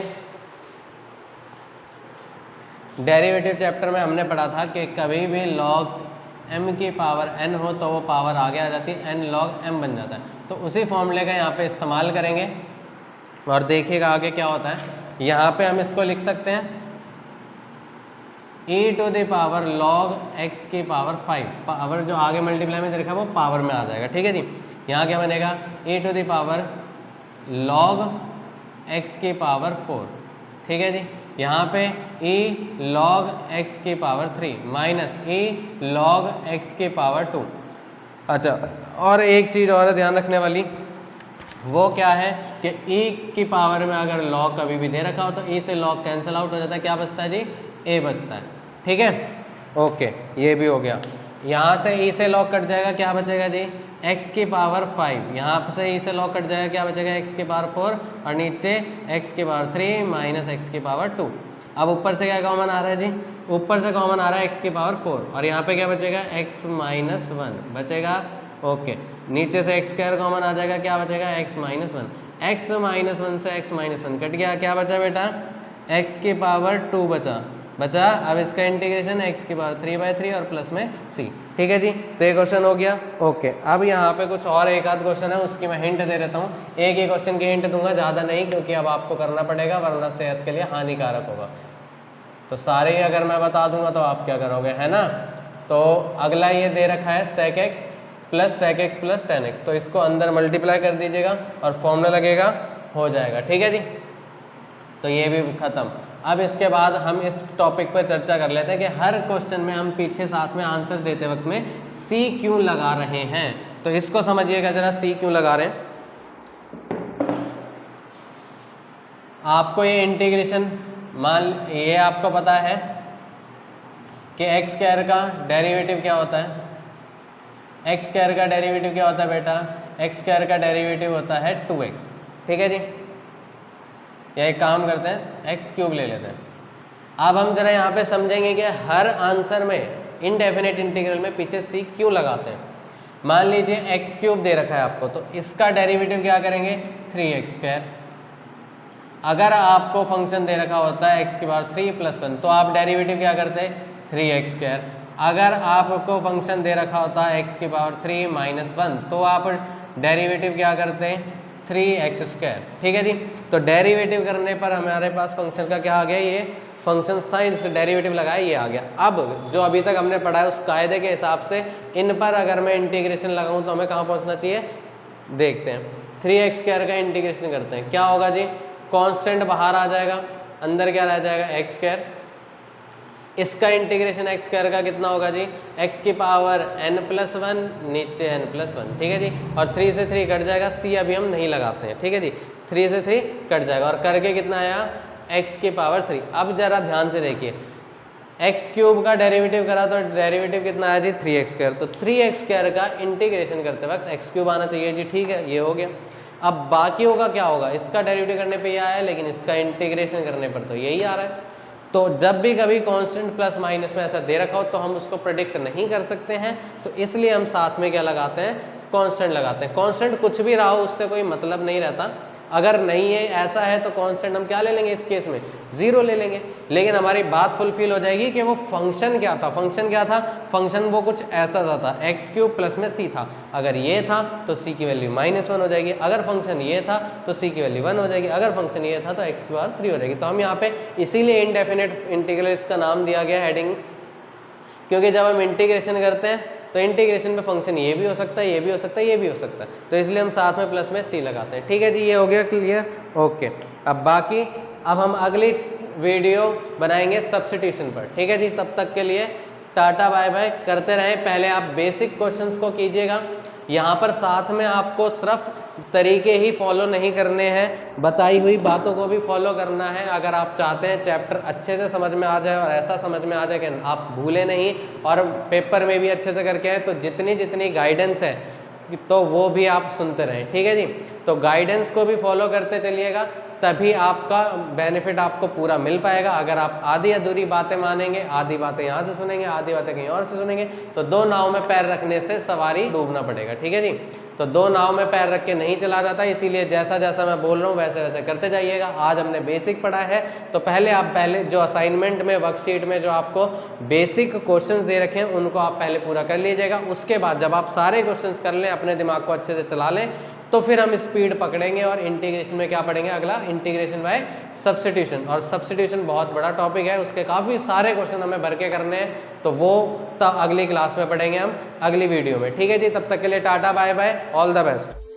डेरिवेटिव चैप्टर में हमने पढ़ा था कि कभी भी log m की पावर n हो तो वो पावर आगे आ जाती है, n log m बन जाता है। तो उसी फॉर्मूले का यहाँ पे इस्तेमाल करेंगे और देखिएगा आगे क्या होता है। यहाँ पे हम इसको लिख सकते हैं e to the power log x की पावर 5, पावर जो आगे मल्टीप्लाई में देखा है वो पावर में आ जाएगा। ठीक है जी। यहाँ क्या बनेगा, e to the power log x की पावर 4, ठीक है जी। यहाँ पे e log x की power 3 minus e log x की पावर 2। अच्छा, और एक चीज़ और ध्यान रखने वाली, वो क्या है कि e की पावर में अगर log कभी भी दे रखा हो तो e से log कैंसिल आउट हो जाता है, क्या बचता है जी, a बचता है। ठीक है, ओके, ये भी हो गया। यहाँ से e से log कट जाएगा, क्या बचेगा जी, x की पावर 5, यहाँ से e से log कट जाएगा, क्या बचेगा, x की पावर 4 और नीचे x की पावर 3 माइनस x की पावर 2। अब ऊपर से क्या कॉमन आ रहा है जी, ऊपर से कॉमन आ रहा है x की पावर 4 और यहाँ पे क्या बचेगा, x माइनस 1 बचेगा। ओके, नीचे से x स्क्वायर कॉमन आ जाएगा, क्या बचेगा, x माइनस 1, x माइनस 1 से x माइनस 1 कट गया, क्या बचा बेटा, x की पावर 2 बचा। अब इसका इंटीग्रेशन x की पावर 3/3 और प्लस में c। ठीक है जी, तो ये क्वेश्चन हो गया। ओके, अब यहाँ पे कुछ और एक आध क्वेश्चन है, उसकी मैं हिंट दे देता हूँ। एक ही क्वेश्चन की हिंट दूंगा, ज़्यादा नहीं, क्योंकि अब आपको करना पड़ेगा वरना सेहत के लिए हानिकारक होगा। तो सारे ही अगर मैं बता दूंगा तो आप क्या करोगे, है ना। तो अगला ये दे रखा है sec x plus sec x plus tan x, तो इसको अंदर मल्टीप्लाई कर दीजिएगा और फॉर्मूला लगेगा, हो जाएगा। ठीक है जी, तो ये भी खत्म। अब इसके बाद हम इस टॉपिक पर चर्चा कर लेते हैं कि हर क्वेश्चन में हम पीछे साथ में आंसर देते वक्त में सी क्यों लगा रहे हैं। तो इसको समझिएगा जरा, सी क्यों लगा रहे हैं। आपको ये इंटीग्रेशन ये आपको पता है कि एक्स स्क्वायर का डेरिवेटिव क्या होता है। एक्स स्क्वायर का डेरिवेटिव क्या होता है बेटा, एक्स स्क्वायर का डेरिवेटिव होता है 2x। ठीक है जी, या एक काम करते हैं, एक्स क्यूब ले लेते हैं। अब हम जरा यहाँ पे समझेंगे कि हर आंसर में इनडेफिनेट इंटीग्रल में पीछे सी क्यों लगाते हैं। मान लीजिए एक्स क्यूब दे रखा है आपको, तो इसका डेरिवेटिव क्या करेंगे, 3x²। अगर आपको फंक्शन दे रखा होता है x की पावर 3 + 1, तो आप डेरिवेटिव क्या करते हैं, 3x²। अगर आपको फंक्शन दे रखा होता है x की पावर 3 - 1, तो आप डेरिवेटिव क्या करते हैं, 3x²। ठीक है जी, तो डेरिवेटिव करने पर हमारे पास फंक्शन का क्या आ गया, ये फंक्शंस था, इसका डेरिवेटिव लगाया, ये आ गया। अब जो अभी तक हमने पढ़ा है उस कायदे के हिसाब से इन पर अगर मैं इंटीग्रेशन लगाऊं तो हमें कहाँ पहुंचना चाहिए, देखते हैं। 3x² का इंटीग्रेशन करते हैं, क्या होगा जी, कांस्टेंट बाहर आ जाएगा, अंदर क्या रह जाएगा, x²। इसका इंटीग्रेशन x² का कितना होगा जी, x की पावर n+1 नीचे n+1। ठीक है जी, और 3 से 3 कट जाएगा, c अभी हम नहीं लगाते हैं। ठीक है जी, 3 से 3 कट जाएगा और करके कितना आया, x की पावर 3। अब जरा ध्यान से देखिए, x³ का डेरिवेटिव करा तो डेरिवेटिव कितना आया जी, 3x²। तो 3x² का इंटीग्रेशन करते वक्त x³ आना चाहिए जी। ठीक है, ये हो गया। अब बाकी होगा क्या होगा, इसका डेरिवेटिव करने पे ये आया, लेकिन इसका इंटीग्रेशन करने पर तो यही आ रहा है। तो जब भी कभी कांस्टेंट प्लस माइनस में ऐसा दे रखा हो तो हम उसको प्रेडिक्ट नहीं कर सकते हैं, तो इसलिए हम साथ में क्या लगाते हैं, कांस्टेंट लगाते हैं। कांस्टेंट कुछ भी रहा हो उससे कोई मतलब नहीं रहता। अगर नहीं है ऐसा है तो कांस्टेंट हम क्या ले लेंगे, इस केस में 0 ले लेंगे। लेकिन हमारी बात फुलफिल हो जाएगी कि वो फंक्शन क्या था। फंक्शन क्या था, फंक्शन वो कुछ ऐसा था, x³ प्लस में c था। अगर ये था तो c की वैल्यू -1 हो जाएगी, अगर फंक्शन ये था तो c की वैल्यू 1 हो जाएगी, अगर फंक्शन ये था तो x की पावर 3 हो जाएगी। तो हम यहाँ पे इसीलिए इनडेफिनेट इंटीग्रल इसका नाम दिया गया हेडिंग, क्योंकि जब हम इंटीग्रेशन करते हैं तो इंटीग्रेशन में फंक्शन ये भी हो सकता है, ये भी हो सकता है, ये भी हो सकता है, तो इसलिए हम साथ में प्लस में c लगाते हैं। ठीक है जी, ये हो गया क्लियर। ओके, अब बाकी अब हम अगली वीडियो बनाएंगे सब्स्टिट्यूशन पर। ठीक है जी, तब तक के लिए टाटा बाय बाय। करते रहें, पहले आप बेसिक क्वेश्चंस को कीजिएगा। यहाँ पर साथ में आपको सिर्फ तरीके ही फॉलो नहीं करने हैं, बताई हुई बातों को भी फॉलो करना है। अगर आप चाहते हैं चैप्टर अच्छे से समझ में आ जाए और ऐसा समझ में आ जाए कि आप भूले नहीं और पेपर में भी अच्छे से करके आए, तो जितनी जितनी गाइडेंस है तो वो भी आप सुनते रहें। ठीक है जी, तो गाइडेंस को भी फॉलो करते चलिएगा, तभी आपका बेनिफिट आपको पूरा मिल पाएगा। अगर आप आधी अधूरी बातें मानेंगे, आधी बातें यहाँ से सुनेंगे, आधी बातें कहीं और से सुनेंगे, तो 2 नाव में पैर रखने से सवारी डूबना पड़ेगा। ठीक है जी, तो 2 नाव में पैर रख के नहीं चला जाता, इसीलिए जैसा जैसा मैं बोल रहा हूँ वैसे वैसे करते जाइएगा। आज हमने बेसिक पढ़ा है, तो पहले जो असाइनमेंट में वर्कशीट में जो आपको बेसिक क्वेश्चंस दे रखे हैं उनको आप पहले पूरा कर लीजिएगा। उसके बाद जब आप सारे क्वेश्चंस कर लें, अपने दिमाग को अच्छे से चला लें, तो फिर हम स्पीड पकड़ेंगे और इंटीग्रेशन में क्या पढ़ेंगे, अगला इंटीग्रेशन बाय सब्स्टिट्यूशन। और सब्स्टिट्यूशन बहुत बड़ा टॉपिक है, उसके काफ़ी सारे क्वेश्चन हमें भर के करने हैं, तो वो तब अगली क्लास में पढ़ेंगे हम, अगली वीडियो में। ठीक है जी, तब तक के लिए tata bye bye, all the best.